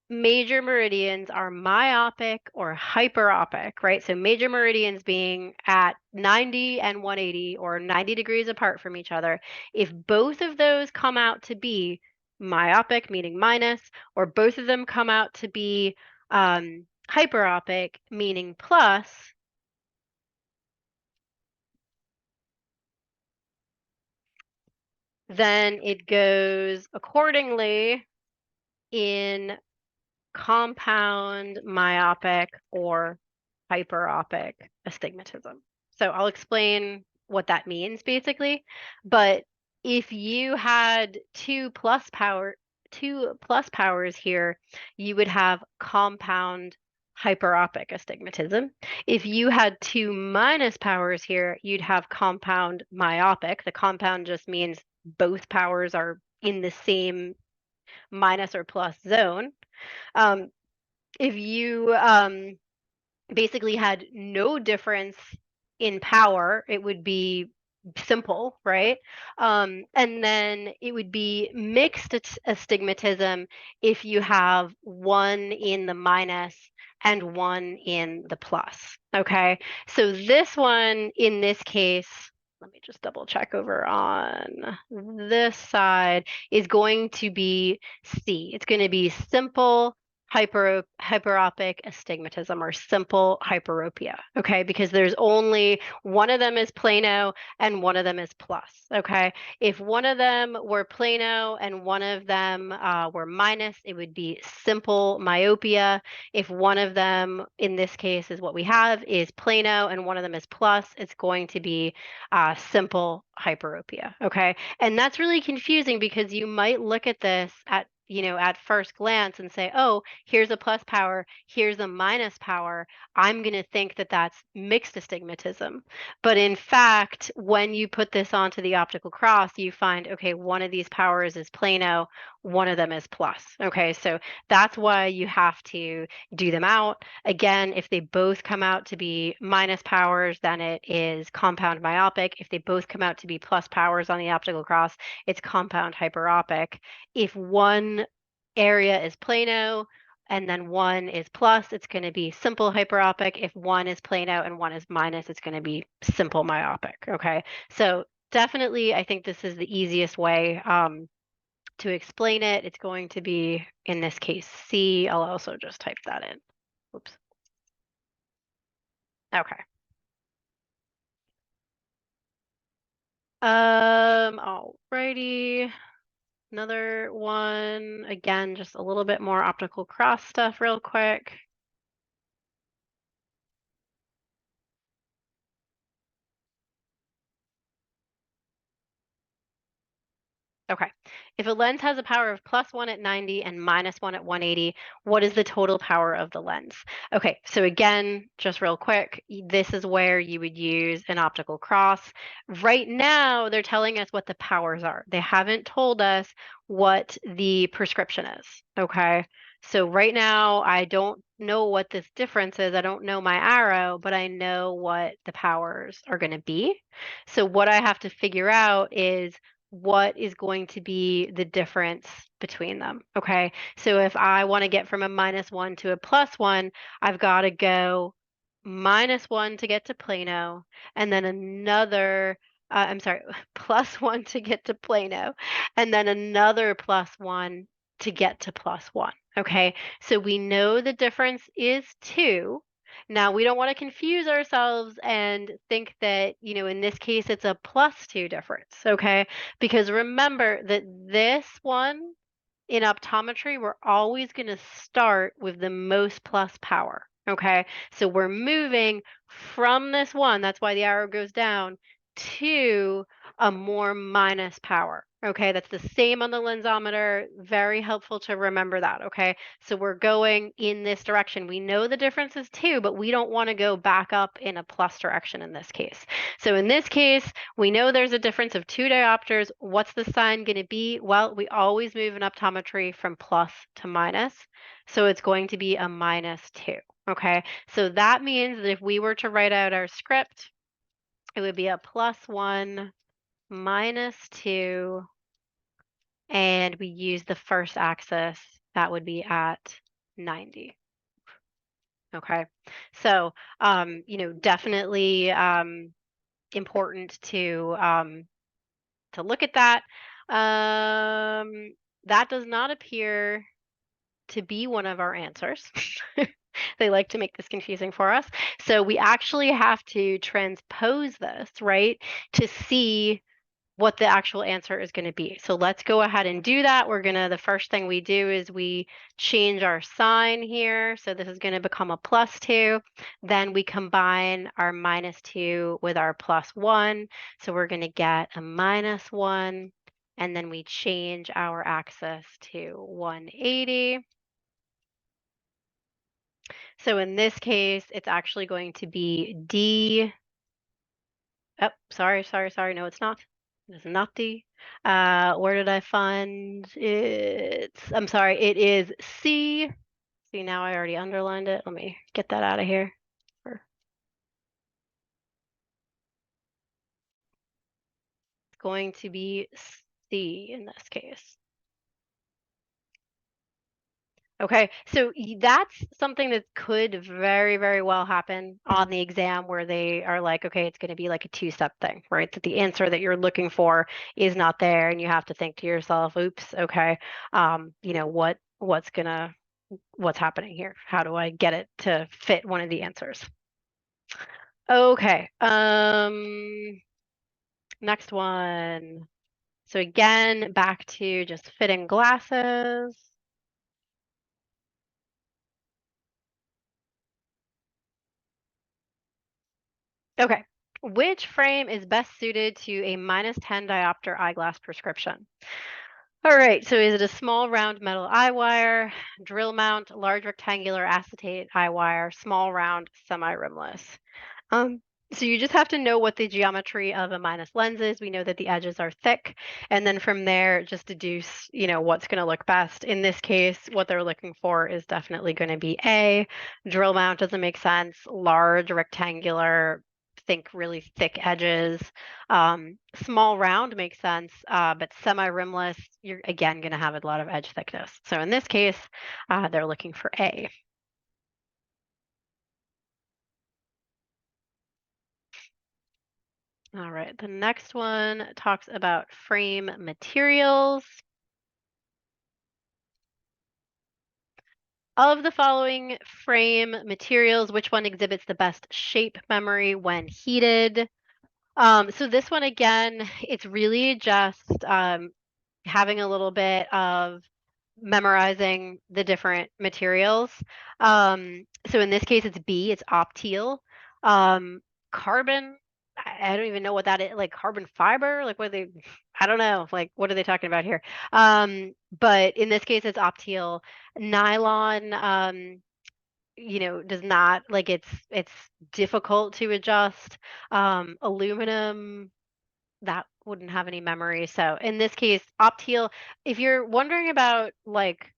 major meridians are myopic or hyperopic, right? So major meridians being at 90 and 180 or 90 degrees apart from each other. If both of those come out to be myopic, meaning minus, or both of them come out to be hyperopic, meaning plus, then it goes accordingly in compound myopic or hyperopic astigmatism. So I'll explain what that means basically. But if you had two plus powers here, you would have compound hyperopic astigmatism. If you had 2 minus powers here, you'd have compound myopic. The compound just means both powers are in the same minus or plus zone. Um, if you basically had no difference in power, it would be simple, right? And then it would be mixed astigmatism if you have one in the minus and one in the plus. Okay, so this one in this case, let me just double check over on this side, is going to be C. It's going to be simple hyperopic astigmatism or simple hyperopia, okay? Because there's only one of them is plano and one of them is plus, okay? If one of them were plano and one of them were minus, it would be simple myopia. If one of them, in this case, is what we have, is plano and one of them is plus, it's going to be simple hyperopia, okay? And that's really confusing because you might look at this at first glance and say, oh, here's a plus power, here's a minus power. I'm going to think that that's mixed astigmatism. But in fact, when you put this onto the optical cross, you find, okay, one of these powers is plano, one of them is plus. Okay, so that's why you have to do them out. Again, if they both come out to be minus powers, then it is compound myopic. If they both come out to be plus powers on the optical cross, it's compound hyperopic. If one area is plano and then one is plus, it's going to be simple hyperopic. If one is plano and one is minus, it's going to be simple myopic. Okay, so definitely, I think this is the easiest way to explain it. It's going to be, in this case, C. I'll also just type that in. Oops. Okay. Alrighty. Another one, again, just a little bit more optical cross stuff real quick. Okay. If a lens has a power of +1 at 90 and -1 at 180, what is the total power of the lens? Okay, so again, just real quick, this is where you would use an optical cross. Right now, they're telling us what the powers are. They haven't told us what the prescription is. Okay. So right now, I don't know what this difference is. I don't know my arrow, but I know what the powers are going to be. So what I have to figure out is what is going to be the difference between them. Okay. So if I want to get from a -1 to a +1, I've got to go -1 to get to plano, and then another, I'm sorry, +1 to get to plano, and then another +1 to get to +1. Okay. So we know the difference is 2. Now, we don't want to confuse ourselves and think that, in this case, it's a +2 difference, okay? Because remember that this one in optometry, we're always going to start with the most plus power, okay? So we're moving from this one, that's why the arrow goes down, to a more minus power. Okay, that's the same on the lensometer. Very helpful to remember that. Okay, so we're going in this direction. We know the difference is 2, but we don't want to go back up in a plus direction in this case. So in this case, we know there's a difference of 2 diopters. What's the sign going to be? Well, we always move in optometry from plus to minus. So it's going to be a -2. Okay, so that means that if we were to write out our script, it would be a +1, -2, and we use the first axis, that would be at 90. Okay, so definitely important to look at that. That does not appear to be one of our answers. They like to make this confusing for us. So we actually have to transpose this, right, to see what the actual answer is going to be. So let's go ahead and do that. The first thing we do is we change our sign here. So this is going to become a +2. Then we combine our -2 with our +1. So we're going to get a -1. And then we change our axis to 180. So in this case, it's actually going to be D. Oh, sorry. No, it's not. It's not D. Where did I find it? I'm sorry, it is C. See, now I already underlined it. Let me get that out of here. It's going to be C in this case. Okay, so that's something that could very, very well happen on the exam where they are like, okay, it's going to be like a two-step thing, right? That the answer that you're looking for is not there, and you have to think to yourself, oops, okay, what's gonna what's happening here? How do I get it to fit one of the answers? Okay. Next one. So again, back to just fitting glasses. Okay. Which frame is best suited to a -10 diopter eyeglass prescription? All right, so is it a small round metal eye wire, drill mount, large rectangular acetate eye wire, small round semi-rimless? Um, so you just have to know what the geometry of a minus lens is. We know that the edges are thick, and then from there, just deduce, what's going to look best. In this case, what they're looking for is definitely going to be A. Drill mount doesn't make sense. Large, rectangular, think really thick edges. Small round makes sense, but semi-rimless, you're again going to have a lot of edge thickness. So in this case, they're looking for A. All right, the next one talks about frame materials. Of the following frame materials, which one exhibits the best shape memory when heated? So this one again, it's really just having a little bit of memorizing the different materials. So in this case, it's B, it's opteal. Um, Carbon, I don't even know what that is, like carbon fiber, like what are they, I don't know, like what are they talking about here? But in this case, it's opteal. Nylon, does not, like it's difficult to adjust. Aluminum, that wouldn't have any memory. So in this case, opteal, if you're wondering about like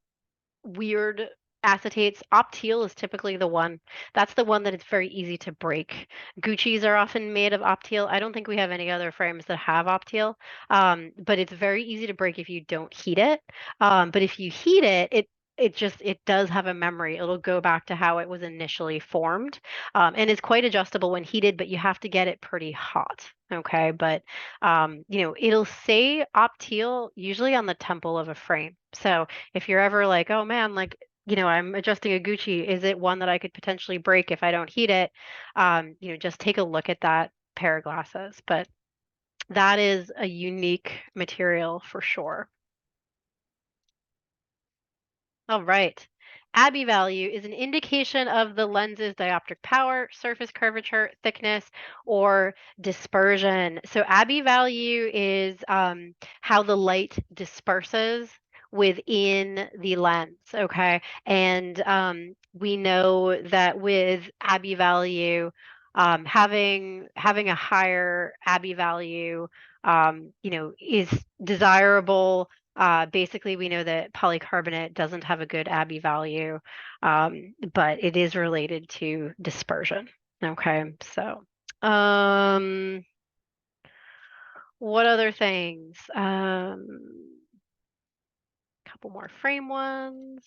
weird acetates, opteal is typically the one. That's the one that it's very easy to break. Gucci's are often made of opteal. I don't think we have any other frames that have opteal, but it's very easy to break if you don't heat it. But if you heat it, it does have a memory. It'll go back to how it was initially formed, and it's quite adjustable when heated, but you have to get it pretty hot. Okay, but it'll say opteal usually on the temple of a frame. So if you're ever like, oh man, like, I'm adjusting a Gucci, is it one that I could potentially break if I don't heat it? Just take a look at that pair of glasses. But that is a unique material for sure. All right. ABO value is an indication of the lens's dioptric power, surface curvature, thickness, or dispersion. So ABO value is how the light disperses within the lens, okay? And we know that with ABO value, having a higher ABO value, is desirable. Basically, we know that polycarbonate doesn't have a good ABO value, but it is related to dispersion. Okay, so what other things? Couple more frame ones.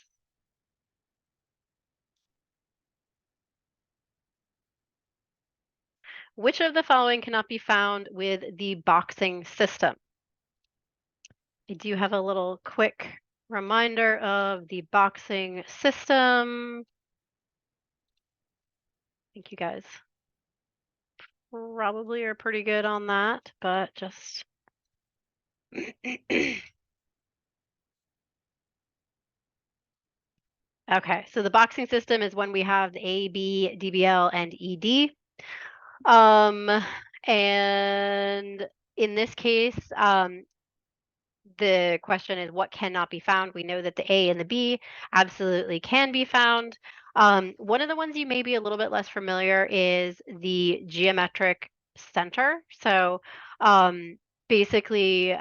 Which of the following cannot be found with the boxing system? I do have a little quick reminder of the boxing system. I think you guys probably are pretty good on that, but just okay. So the boxing system is when we have the A, B, DBL, and ED. Um, and in this case, the question is what cannot be found. We know that the A and the B absolutely can be found. One of the ones you may be a little bit less familiar is the geometric center. So basically,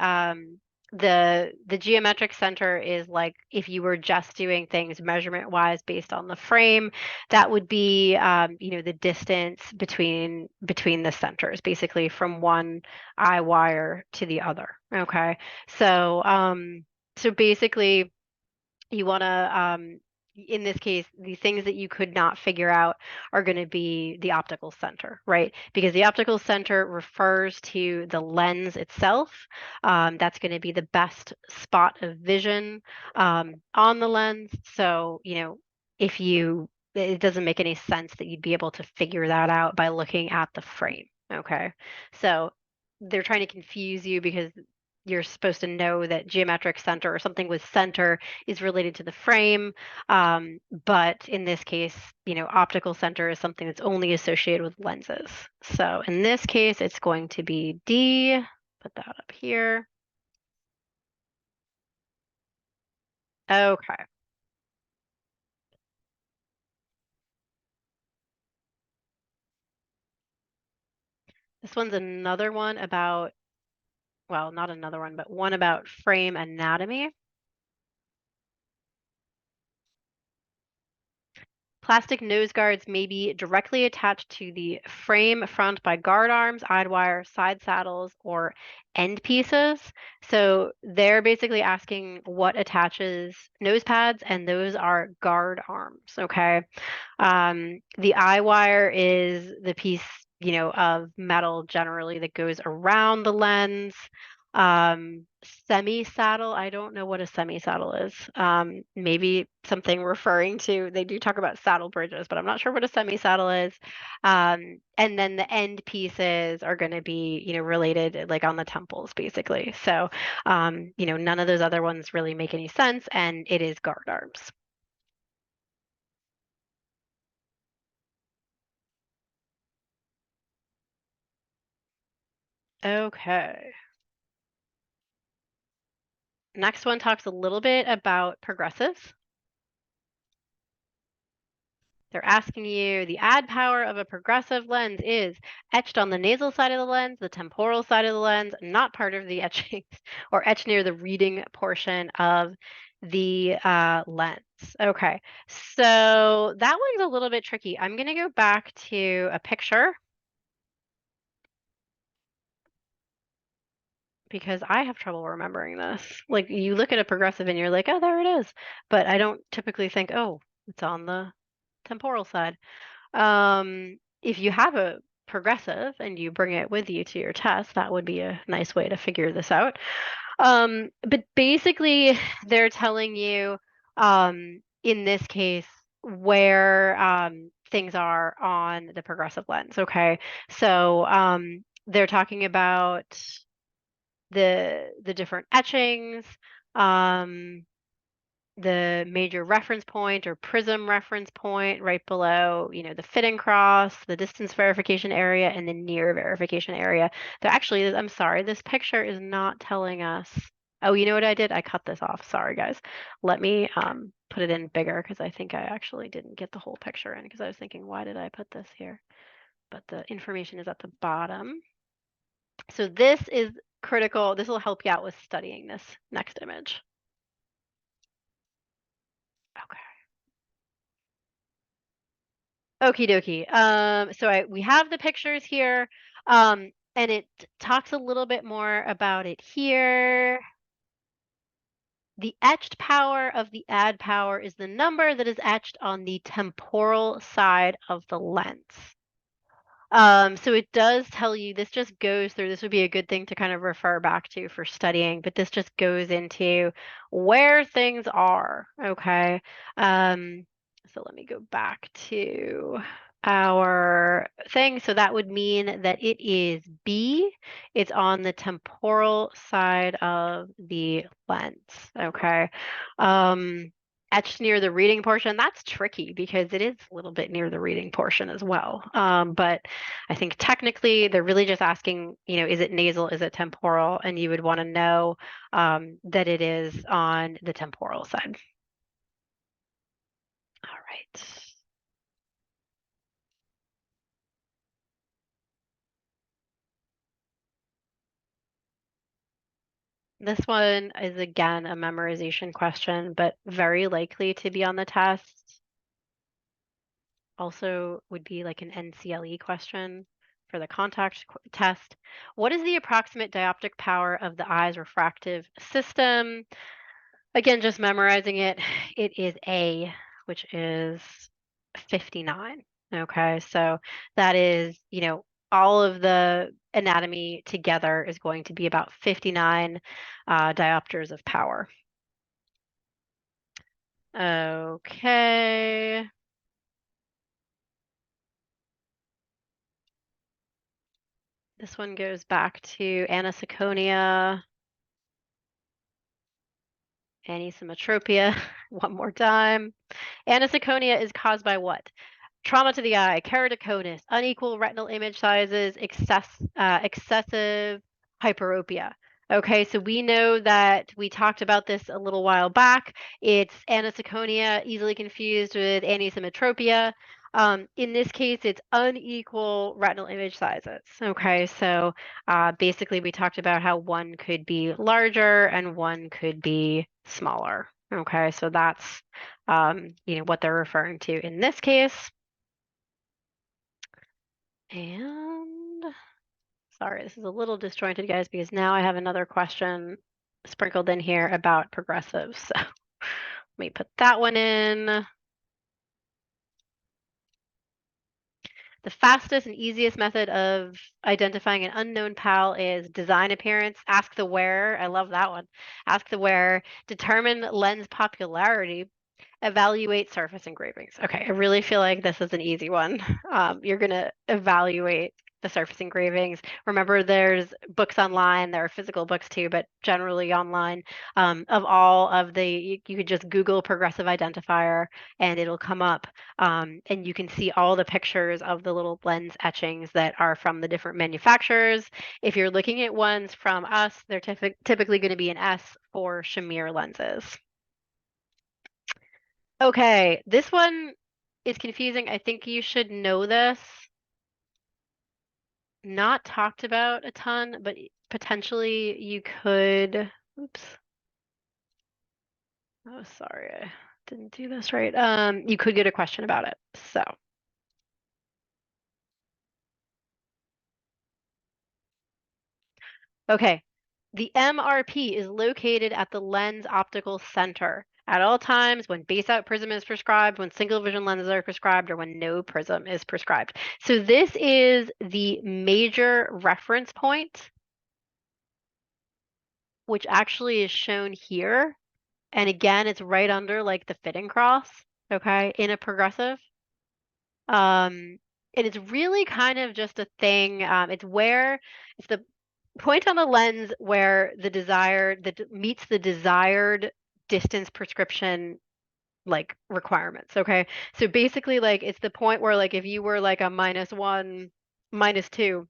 the geometric center is like if you were just doing things measurement wise based on the frame, that would be the distance between the centers, basically from one eye wire to the other. Okay. So, so basically, you want to in this case, the things that you could not figure out are going to be the optical center, right? Because the optical center refers to the lens itself. That's going to be the best spot of vision on the lens. So, if you, it doesn't make any sense that you'd be able to figure that out by looking at the frame. Okay. So they're trying to confuse you because you're supposed to know that geometric center or something with center is related to the frame. But in this case, optical center is something that's only associated with lenses. So in this case, it's going to be D. Put that up here. Okay. This one's another one about, well, not another one, but one about frame anatomy. Plastic nose guards may be directly attached to the frame front by guard arms, eye wire, side saddles, or end pieces. So they're basically asking what attaches nose pads, and those are guard arms. Okay. The eye wire is the piece, of metal generally that goes around the lens. Semi-saddle, I don't know what a semi-saddle is. Maybe something referring to, they do talk about saddle bridges, but I'm not sure what a semi-saddle is. And then the end pieces are going to be, related like on the temples, basically. So, none of those other ones really make any sense, and it is guard arms. Okay. Next one talks a little bit about progressives. They're asking you the add power of a progressive lens is etched on the nasal side of the lens, the temporal side of the lens, not part of the etchings, or etched near the reading portion of the lens. Okay, so that one's a little bit tricky. I'm going to go back to a picture because I have trouble remembering this. Like you look at a progressive and you're like, oh, there it is. But I don't typically think, oh, it's on the temporal side. If you have a progressive and you bring it with you to your test, that would be a nice way to figure this out. But basically, they're telling you in this case where things are on the progressive lens. Okay, so they're talking about the different etchings. Um, the major reference point or prism reference point right below, the fitting cross, the distance verification area, and the near verification area. Though actually, I'm sorry, this picture is not telling us. Oh, you know what I did? I cut this off. Sorry, guys. Let me put it in bigger because I think I actually didn't get the whole picture in because I was thinking, why did I put this here? But the information is at the bottom. So this is critical. This will help you out with studying this next image. Okay. Okie dokie. We have the pictures here, and it talks a little bit more about it here. The etched power of the add power is the number that is etched on the temporal side of the lens. So it does tell you, this just goes through, this would be a good thing to kind of refer back to for studying, but this just goes into where things are, okay? So let me go back to our thing. So that would mean that it is B. It's on the temporal side of the lens, okay? Etched near the reading portion, that's tricky because it is a little bit near the reading portion as well. But I think technically they're really just asking, is it nasal, is it temporal? And you would want to know that it is on the temporal side. All right. This one is again a memorization question, but very likely to be on the test. Also would be like an NCLE question for the contact test. What is the approximate dioptric power of the eye's refractive system? Again, just memorizing it. It is A. which is 59. Okay, so that is, all of the anatomy together is going to be about 59 diopters of power. Okay. This one goes back to aniseconia, anisometropia. One more time. Aniseconia is caused by what? Trauma to the eye, keratoconus, unequal retinal image sizes, excessive hyperopia. Okay, so we know that we talked about this a little while back. It's aniseconia, easily confused with anisometropia. In this case, it's unequal retinal image sizes. Okay, so basically we talked about how one could be larger and one could be smaller. Okay, so that's what they're referring to in this case. And sorry, this is a little disjointed, guys, because now I have another question sprinkled in here about progressives. So let me put that one in. The fastest and easiest method of identifying an unknown pal is design appearance, ask the wearer. I love that one. Ask the wearer, determine lens popularity, evaluate surface engravings. Okay, I really feel like this is an easy one. You're going to evaluate the surface engravings. Remember, there's books online. There are physical books too, but generally online. Of all of you could just Google progressive identifier and it'll come up. And you can see all the pictures of the little lens etchings that are from the different manufacturers. If you're looking at ones from us, they're typically going to be an S for Shamir lenses. Okay, this one is confusing. I think you should know this. Not talked about a ton, but potentially you could. Oops. Oh, sorry, I didn't do this right. You could get a question about it. So, okay. The MRP is located at the lens optical center at all times when base out prism is prescribed, when single vision lenses are prescribed, or when no prism is prescribed. So this is the major reference point, which actually is shown here. And again, it's right under like the fitting cross, okay, in a progressive. And it's really kind of just a thing. It's the point on the lens where that meets the desired distance prescription like requirements. Okay. So basically like it's the point where like if you were like a -1, -2,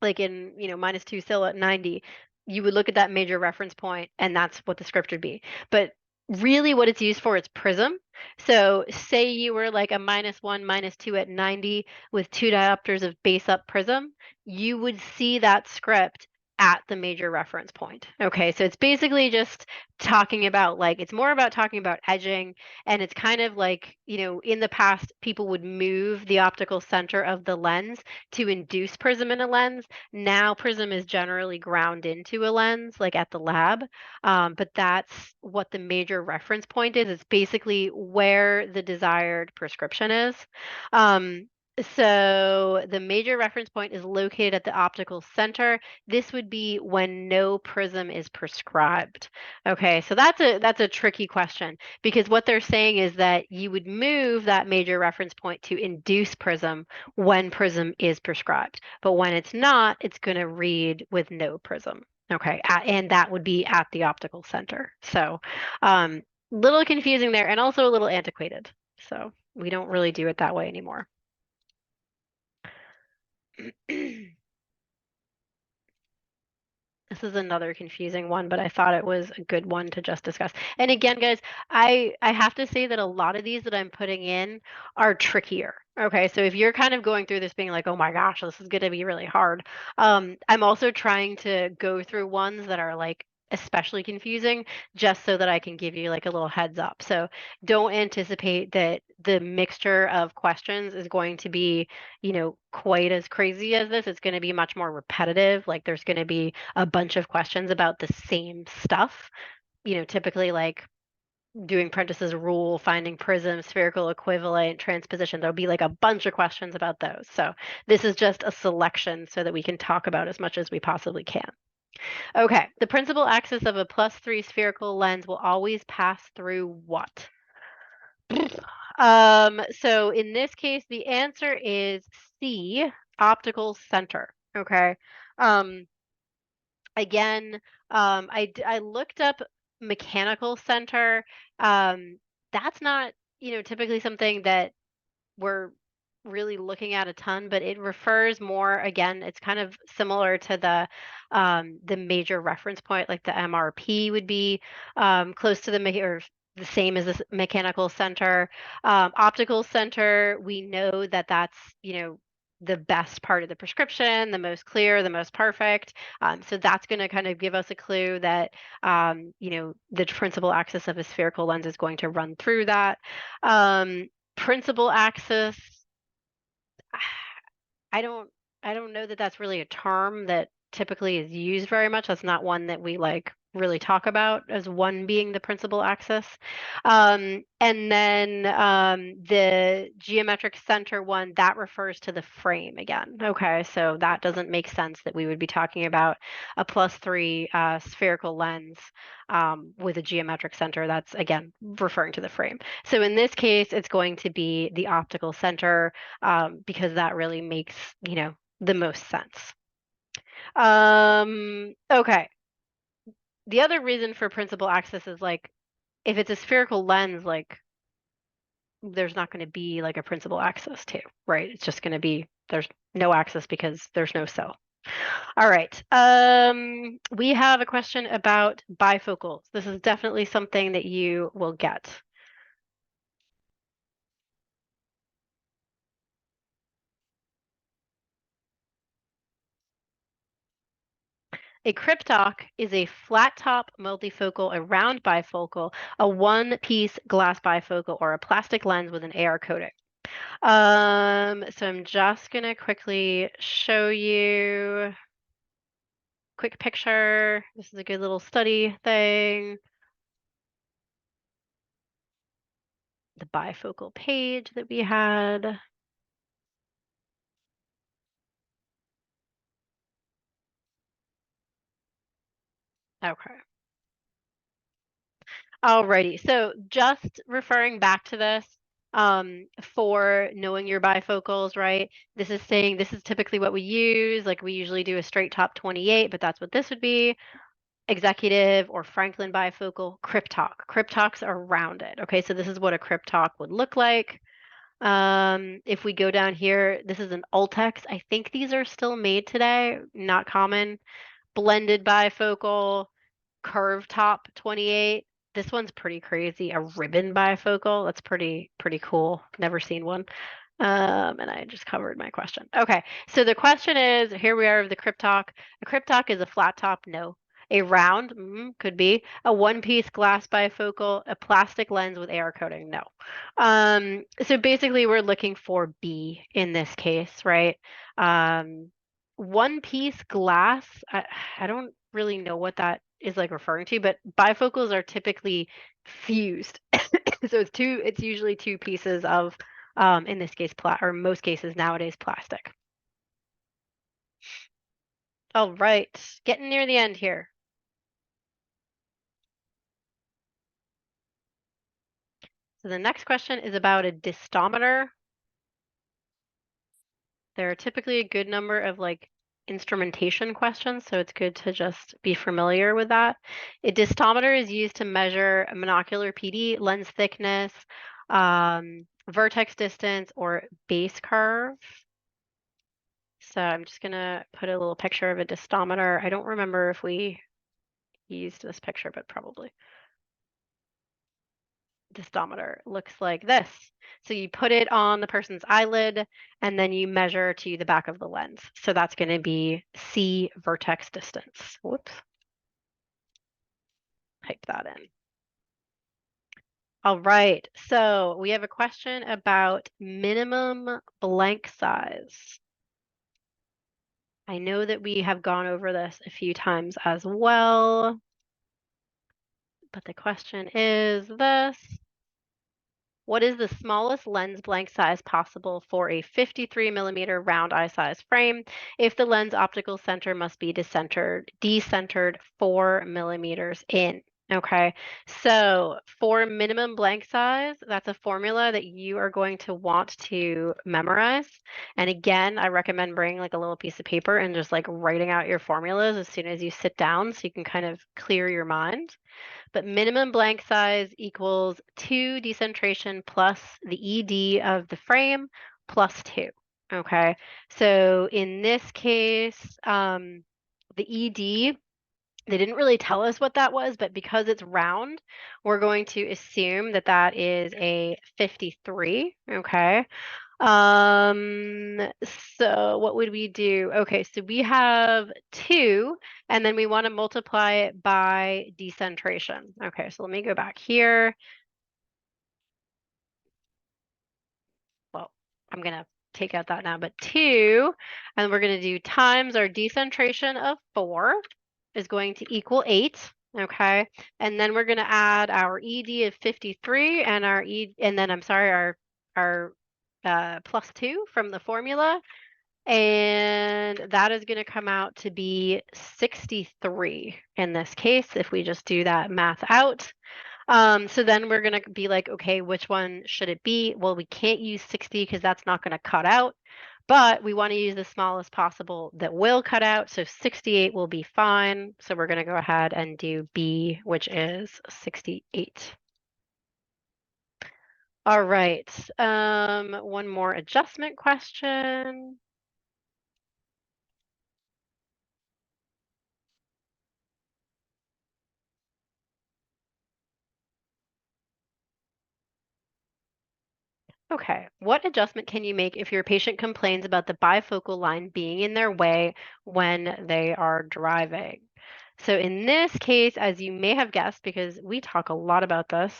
like in, -2 still at 90, you would look at that major reference point and that's what the script would be. But really what it's used for is prism. So say you were like a -1, -2 at 90 with 2 diopters of base up prism, you would see that script at the major reference point. Okay, so it's basically just talking about like, it's more about talking about edging, and it's kind of like, in the past, people would move the optical center of the lens to induce prism in a lens. Now prism is generally ground into a lens, like at the lab. But that's what the major reference point is. It's basically where the desired prescription is. So the major reference point is located at the optical center. This would be when no prism is prescribed. Okay, so that's a tricky question because what they're saying is that you would move that major reference point to induce prism when prism is prescribed. But when it's not, it's going to read with no prism. Okay, and that would be at the optical center. So, little confusing there and also a little antiquated. So we don't really do it that way anymore. This is another confusing one, but I thought it was a good one to just discuss. And again, guys, I have to say that a lot of these that I'm putting in are trickier. Okay, so if you're kind of going through this being like, oh my gosh, this is going to be really hard, I'm also trying to go through ones that are like especially confusing just so that I can give you like a little heads up. So don't anticipate that the mixture of questions is going to be, quite as crazy as this. It's going to be much more repetitive. Like there's going to be a bunch of questions about the same stuff, typically like doing Prentice's rule, finding prism, spherical equivalent, transposition. There'll be like a bunch of questions about those. So this is just a selection so that we can talk about as much as we possibly can. Okay, the principal axis of a +3 spherical lens will always pass through what? So in this case, the answer is C, optical center. Okay. Um, again, I looked up mechanical center. Um, that's not, typically something that we're really looking at a ton, but it refers more, again, it's kind of similar to the major reference point, like the MRP would be close to or the same as the mechanical center. Optical center, we know that that's, the best part of the prescription, the most clear, the most perfect. So that's going to kind of give us a clue that, the principal axis of a spherical lens is going to run through that. Principal axis, I don't I don't know that that's really a term that typically is used very much. That's not one that we like really talk about as one being the principal axis. And then the geometric center one, that refers to the frame again. Okay, so that doesn't make sense that we would be talking about a +3 spherical lens with a geometric center. That's again referring to the frame. So in this case, it's going to be the optical center because that really makes, the most sense. Okay. The other reason for principal axis is like if it's a spherical lens, like there's not going to be like a principal axis too, right? It's just going to be there's no axis because there's no cell. All right. We have a question about bifocals. This is definitely something that you will get. A cryptoc is a flat top multifocal, a round bifocal, a one-piece glass bifocal, or a plastic lens with an AR coating. So I'm just gonna quickly show you quick picture. This is a good little study thing. The bifocal page that we had. Okay. Alrighty, so just referring back to this, for knowing your bifocals, right? This is saying this is typically what we use. Like we usually do a straight top 28, but that's what this would be. Executive or Franklin bifocal, cryptoc. Cryptocs are rounded. Okay, so this is what a cryptoc would look like. If we go down here, this is an Ultex. I think these are still made today, not common. Blended bifocal, curved top 28. This one's pretty crazy. A ribbon bifocal. That's pretty cool. Never seen one. And I just covered my question. Okay, so the question is, here we are of the cryptoc. A cryptoc is a flat top, no. A round, could be. A one-piece glass bifocal, a plastic lens with AR coating, no. So basically we're looking for B in this case, right? One-piece glass, I don't really know what that is like referring to, but bifocals are typically fused. So it's usually two pieces of in this case, or most cases nowadays, plastic. All right, getting near the end here. So the next question is about a distometer. There are typically a good number of like instrumentation questions, so it's good to just be familiar with that. A distometer is used to measure monocular PD, lens thickness, vertex distance, or base curve. So I'm just gonna put a little picture of a distometer. I don't remember if we used this picture, but probably. Distometer looks like this. So you put it on the person's eyelid and then you measure to the back of the lens. So that's going to be C vertex distance. Whoops. Type that in. All right. So we have a question about minimum blank size. I know that we have gone over this a few times as well. But the question is this. What is the smallest lens blank size possible for a 53 millimeter round eye size frame if the lens optical center must be decentered 4 millimeters in? Okay, so for minimum blank size, that's a formula that you are going to want to memorize. And again, I recommend bringing like a little piece of paper and just like writing out your formulas as soon as you sit down so you can kind of clear your mind. But minimum blank size equals 2 decentration plus the ED of the frame plus 2. Okay, so in this case, the ED, they didn't really tell us what that was, but because it's round, we're going to assume that that is a 53. Okay. Um, so what would we do? Okay, so we have 2, and then we want to multiply it by decentration. Okay, so let me go back here. Well, I'm gonna take out that now, but 2, and we're gonna do times our decentration of 4 is going to equal 8. Okay, and then we're gonna add our ED of 53 and our and then I'm sorry, our plus 2 from the formula. And that is going to come out to be 63 in this case, if we just do that math out. So then we're going to be like, okay, which one should it be? Well, we can't use 60 because that's not going to cut out, but we want to use the smallest possible that will cut out. So 68 will be fine. So we're going to go ahead and do B, which is 68. All right. One more adjustment question. Okay, what adjustment can you make if your patient complains about the bifocal line being in their way when they are driving? So in this case, as you may have guessed, because we talk a lot about this,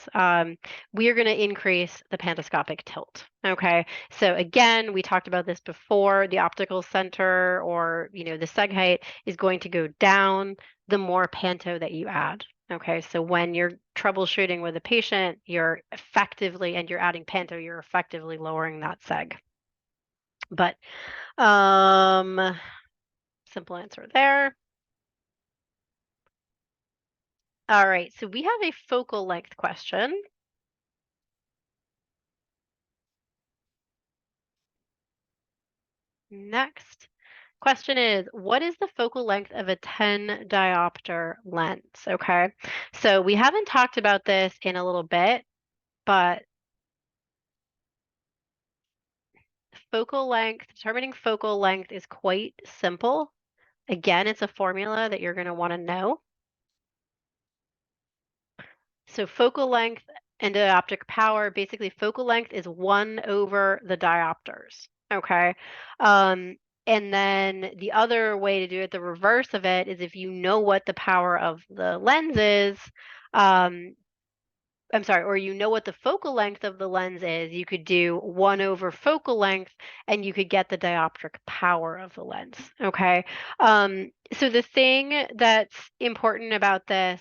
we are going to increase the pandoscopic tilt. Okay, so again, we talked about this before. The optical center, or the seg height, is going to go down the more panto that you add. Okay, so when you're troubleshooting with a patient, you're adding panto, you're effectively lowering that seg. But simple answer there. All right, so we have a focal length question. Next question is, what is the focal length of a 10 diopter lens? Okay, so we haven't talked about this in a little bit, but determining focal length is quite simple. Again, it's a formula that you're going to want to know. So focal length and dioptric power, basically focal length is 1 over the diopters, okay? And then the other way to do it, the reverse of it, is if you know what the power of the lens is, I'm sorry, or you know what the focal length of the lens is, you could do 1 over focal length and you could get the dioptric power of the lens, okay? So the thing that's important about this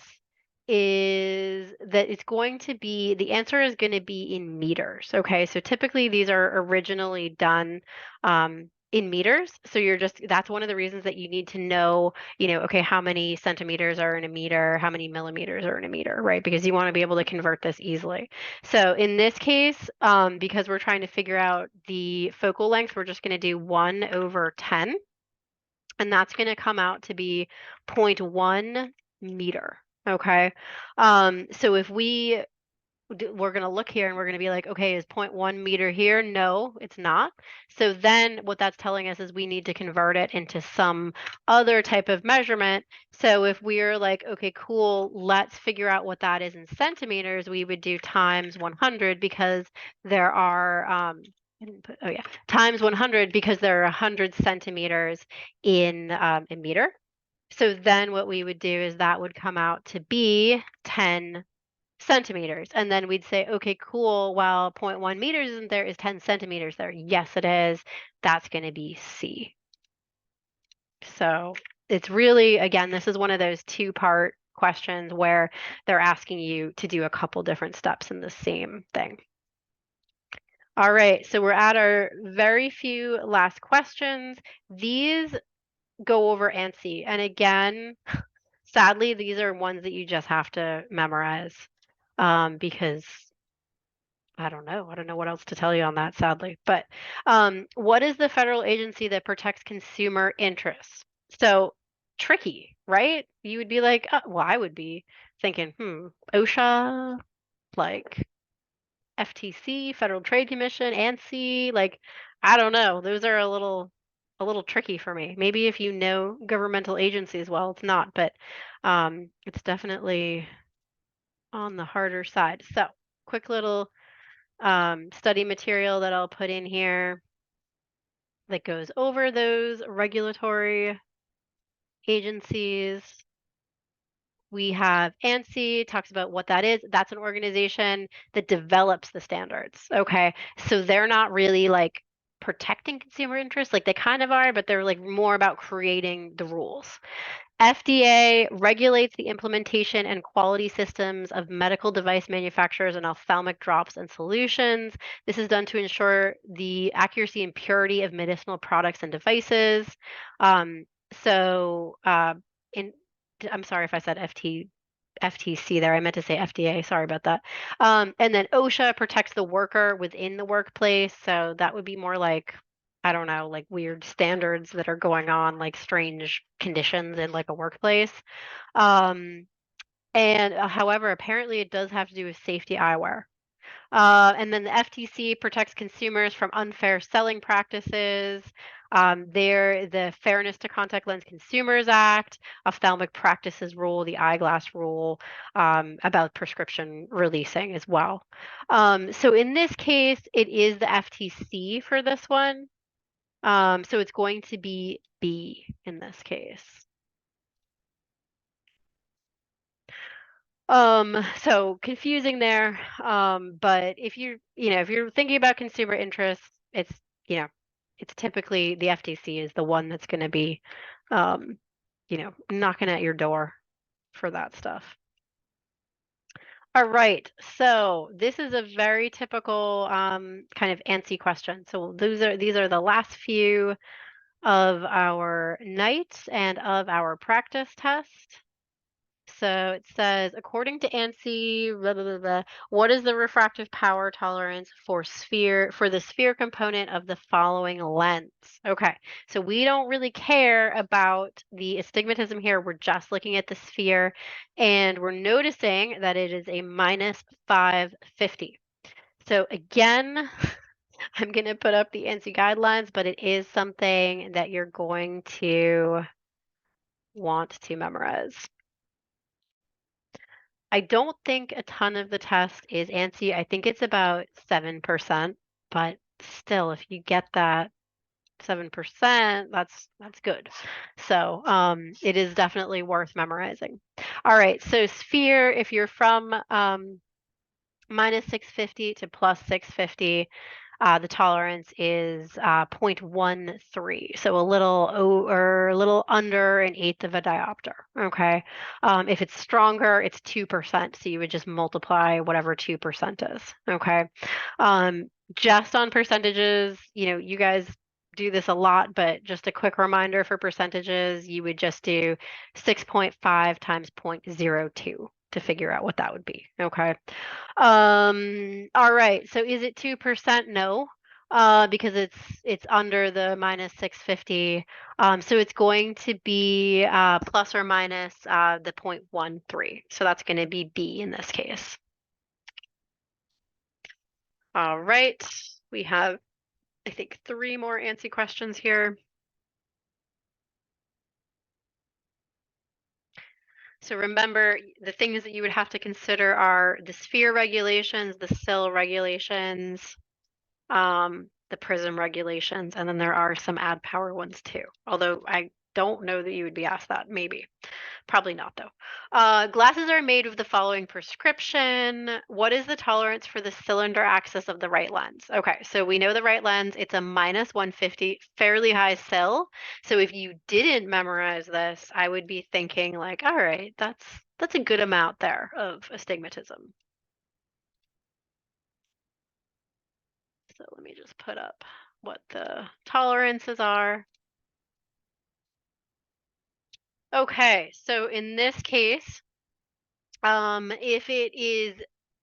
is that the answer is going to be in meters, okay? So typically these are originally done in meters. So that's one of the reasons that you need to know, okay, how many centimeters are in a meter, how many millimeters are in a meter, right? Because you want to be able to convert this easily. So in this case, because we're trying to figure out the focal length, we're just going to do 1 over 10. And that's going to come out to be 0.1 meter. Okay. So if we're going to look here and we're going to be like, okay, is 0.1 meter here? No, it's not. So then what that's telling us is we need to convert it into some other type of measurement. So if we're like, okay, cool, let's figure out what that is in centimeters, we would do times 100 because there are, times 100 because there are 100 centimeters in a meter. So then what we would do is that would come out to be 10 centimeters. And then we'd say, okay, cool. Well, 0.1 meters isn't there, is 10 centimeters there? Yes, it is. That's going to be C. So it's really, again, this is one of those 2-part questions where they're asking you to do a couple different steps in the same thing. All right, so we're at our very few last questions. These go over ANSI. And again, sadly, these are ones that you just have to memorize because I don't know. I don't know what else to tell you on that, sadly. But what is the federal agency that protects consumer interests? So tricky, right? You would be like, well, I would be thinking, OSHA, like FTC, Federal Trade Commission, ANSI, like I don't know. Those are a little tricky for me. Maybe if you know governmental agencies well, it's not, but it's definitely on the harder side. So, quick little study material that I'll put in here that goes over those regulatory agencies. We have ANSI, talks about what that is. That's an organization that develops the standards. Okay. So they're not really like protecting consumer interests, like they kind of are, but they're like more about creating the rules. FDA regulates the implementation and quality systems of medical device manufacturers and ophthalmic drops and solutions. This is done to ensure the accuracy and purity of medicinal products and devices. Um, so, in I'm sorry if I said FTC there. I meant to say FDA. Sorry about that. And then OSHA protects the worker within the workplace. So that would be more like, I don't know, like weird standards that are going on, like strange conditions in like a workplace. Um, and however, apparently it does have to do with safety eyewear. And then the FTC protects consumers from unfair selling practices. There, the Fairness to Contact Lens Consumers Act, Ophthalmic Practices Rule, the eyeglass rule, about prescription releasing as well. So in this case, it is the FTC for this one. So it's going to be B in this case. So confusing there. But if you're thinking about consumer interests, you know, it's typically the FTC is the one that's going to be, um, knocking at your door for that stuff. All right. So this is a very typical kind of ANSI question. So these are the last few of our nights and of our practice test. So it says, according to ANSI, blah, blah, blah, blah, what is the refractive power tolerance for the sphere component of the following lens? Okay, so we don't really care about the astigmatism here. We're just looking at the sphere, and we're noticing that it is a minus 550. So again, I'm going to put up the ANSI guidelines, but it is something that you're going to want to memorize. I don't think a ton of the test is ANSI. I think it's about 7%, but still, if you get that 7%, that's good. So it is definitely worth memorizing. All right, so sphere, if you're from minus 650 to plus 650, the tolerance is 0.13, so a little under an eighth of a diopter. Okay, if it's stronger, it's 2%. So you would just multiply whatever 2% is. Okay, just on percentages, you guys do this a lot, but just a quick reminder for percentages, you would just do 6.5 times 0.02 to figure out what that would be. Okay. All right. So is it 2%? No, because it's under the minus 650. So it's going to be plus or minus the 0.13. So that's going to be B in this case. All right. We have, I think, 3 more ANSI questions here. So remember, the things that you would have to consider are the sphere regulations, the SIL regulations, the PRISM regulations, and then there are some add power ones too. Although I don't know that you would be asked that, maybe. Probably not though. Glasses are made with the following prescription. What is the tolerance for the cylinder axis of the right lens? Okay, so we know the right lens, it's a minus 150, fairly high SIL. So if you didn't memorize this, I would be thinking like, all right, That's a good amount there of astigmatism. So let me just put up what the tolerances are. Okay, so in this case, if it is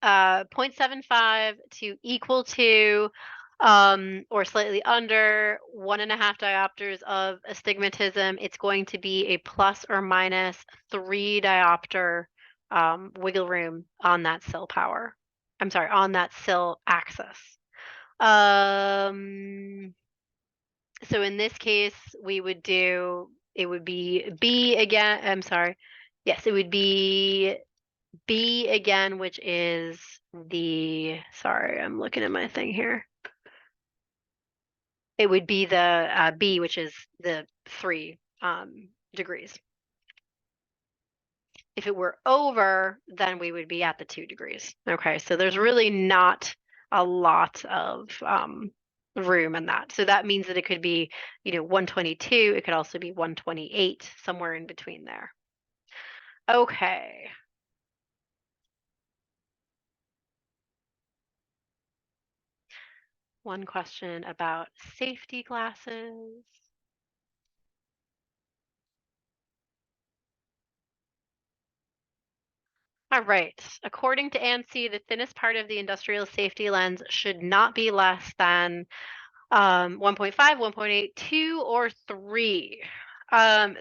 0.75 to equal to or slightly under 1.5 diopters of astigmatism, it's going to be a plus or minus 3 diopter wiggle room on that cell power. I'm sorry, on that cell axis. So in this case, it would be B again. I'm sorry. Yes, it would be B again, which is sorry, I'm looking at my thing here. It would be the B, which is the 3 degrees. If it were over, then we would be at the 2 degrees. Okay, so there's really not a lot of room in that. So that means that it could be, 122. It could also be 128, somewhere in between there. Okay. One question about safety glasses. All right. According to ANSI, the thinnest part of the industrial safety lens should not be less than 1.5, 1.8, 2, or 3.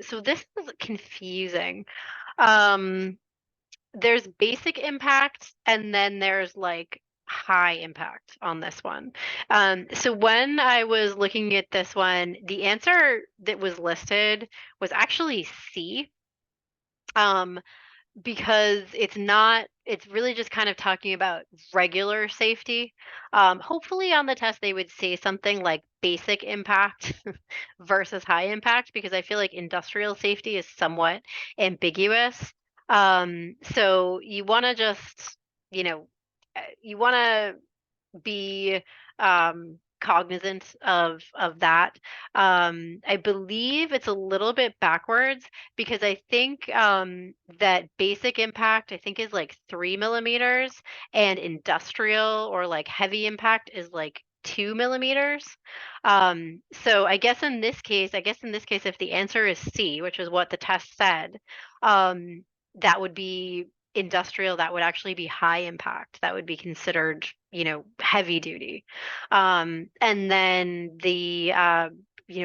So this is confusing. Um, there's basic impact, and then there's like high impact on this one. So when I was looking at this one, the answer that was listed was actually C. Um, because it's really just kind of talking about regular safety. Hopefully on the test they would say something like basic impact versus high impact, because I feel like industrial safety is somewhat ambiguous. So you want to just, you want to be cognizant of that. I believe it's a little bit backwards, because I think that basic impact I think is like 3 millimeters, and industrial or like heavy impact is like 2 millimeters. So I guess in this case, if the answer is C, which is what the test said, that would be industrial. That would actually be high impact. That would be considered, heavy duty. And then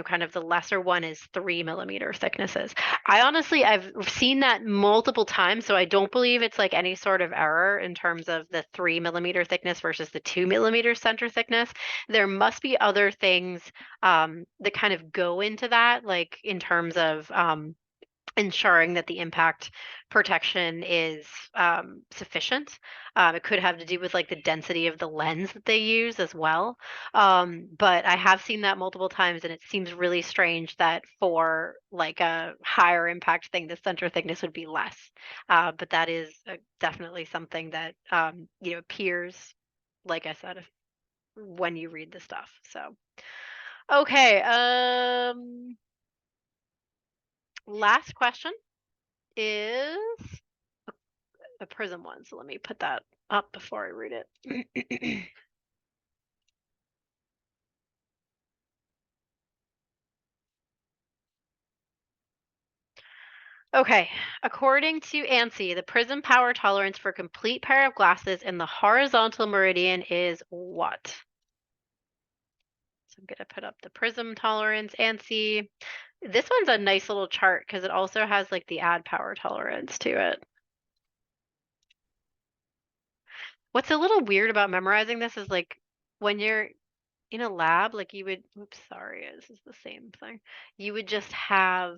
kind of the lesser one is 3 millimeter thicknesses. I've seen that multiple times, so I don't believe it's like any sort of error in terms of the 3 millimeter thickness versus the 2 millimeter center thickness. There must be other things that kind of go into that, like in terms of ensuring that the impact protection is sufficient. It could have to do with like the density of the lens that they use as well. But I have seen that multiple times, and it seems really strange that for like a higher impact thing, the center thickness would be less. But that is definitely something that appears, like I said, when you read the stuff. So okay, last question is a prism one. So let me put that up before I read it. Okay, according to ANSI, the prism power tolerance for a complete pair of glasses in the horizontal meridian is what? So I'm going to put up the prism tolerance, ANSI. This one's a nice little chart because it also has like the add power tolerance to it. What's a little weird about memorizing this is like when you're in a lab, like you would, oops, sorry, this is the same thing. You would just have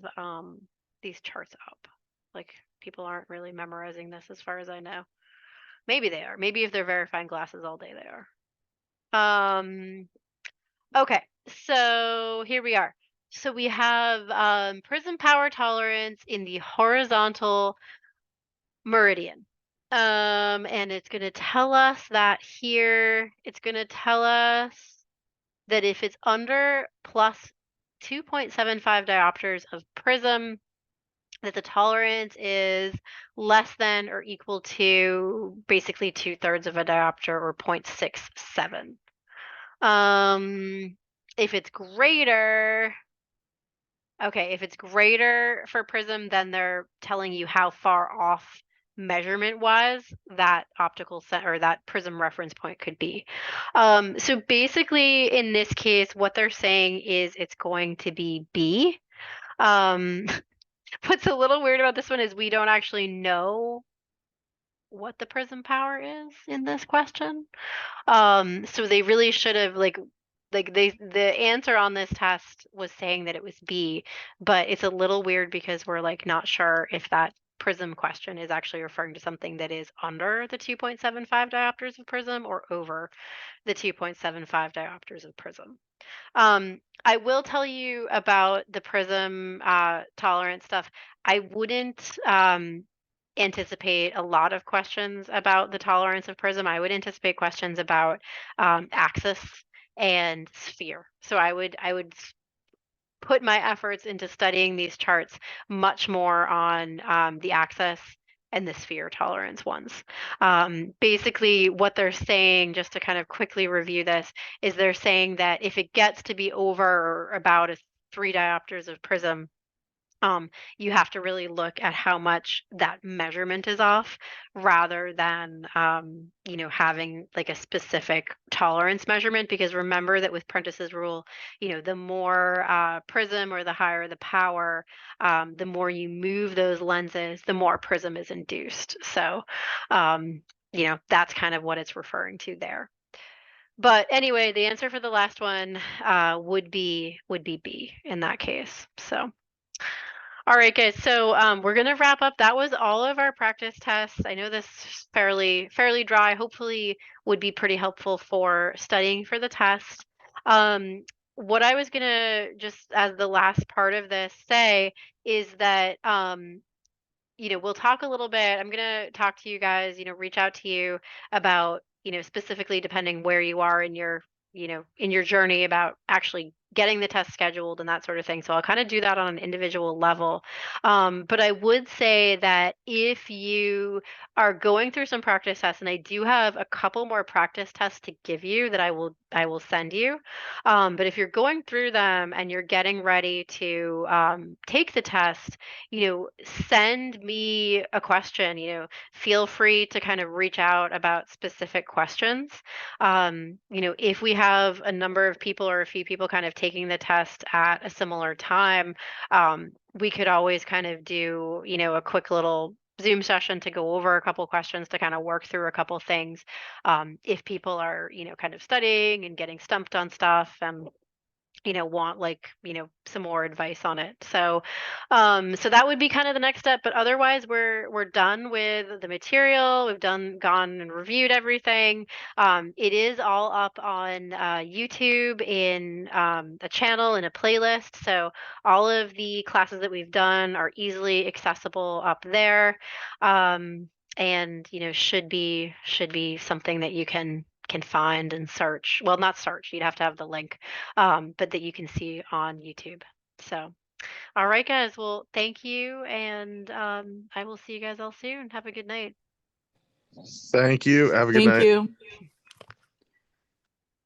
these charts up. Like people aren't really memorizing this as far as I know. Maybe they are. Maybe if they're verifying glasses all day, they are. Okay, so here we are. So we have prism power tolerance in the horizontal meridian. And it's going to tell us that here, it's going to tell us that if it's under plus 2.75 diopters of prism, that the tolerance is less than or equal to basically 2/3 of a diopter or 0.67. Um, if it's greater, okay, if it's greater for Prism, then they're telling you how far off measurement wise that or that Prism reference point could be. So basically in this case, what they're saying is it's going to be B. Um, what's a little weird about this one is we don't actually know what the Prism power is in this question. So they really should have the answer on this test was saying that it was B, but it's a little weird because we're like not sure if that prism question is actually referring to something that is under the 2.75 diopters of prism or over the 2.75 diopters of prism. I will tell you about the prism tolerance stuff. I wouldn't anticipate a lot of questions about the tolerance of prism. I would anticipate questions about axis and sphere. So I would put my efforts into studying these charts much more on the axis and the sphere tolerance ones. Basically, what they're saying, just to kind of quickly review this, is they're saying that if it gets to be over or about a 3 diopters of prism, um, you have to really look at how much that measurement is off rather than, having like a specific tolerance measurement. Because remember that with Prentice's rule, the more prism or the higher the power, the more you move those lenses, the more prism is induced. So, that's kind of what it's referring to there. But anyway, the answer for the last one would be B in that case. So. All right, guys. So we're gonna wrap up. That was all of our practice tests. I know this is fairly dry. Hopefully, would be pretty helpful for studying for the test. What I was gonna just as the last part of this say is that we'll talk a little bit. I'm going to talk to you guys, reach out to you about, specifically depending where you are in your journey about actually getting the test scheduled and that sort of thing. So I'll kind of do that on an individual level. But I would say that if you are going through some practice tests, and I do have a couple more practice tests to give you that I will send you. But if you're going through them and you're getting ready to take the test, send me a question. Feel free to kind of reach out about specific questions. If we have a number of people or a few people kind of taking the test at a similar time, we could always kind of do, a quick little Zoom session to go over a couple questions to kind of work through a couple things. If people are, kind of studying and getting stumped on stuff and want like, some more advice on it. So that would be kind of the next step. But otherwise, we're done with the material. We've gone and reviewed everything. It is all up on YouTube in a channel in a playlist. So all of the classes that we've done are easily accessible up there. And should be something that you can find and search. Well, not search. You'd have to have the link, but that you can see on YouTube. So, all right, guys. Well, thank you, and I will see you guys all soon. Have a good night. Thank you. Have a good Thank night. you.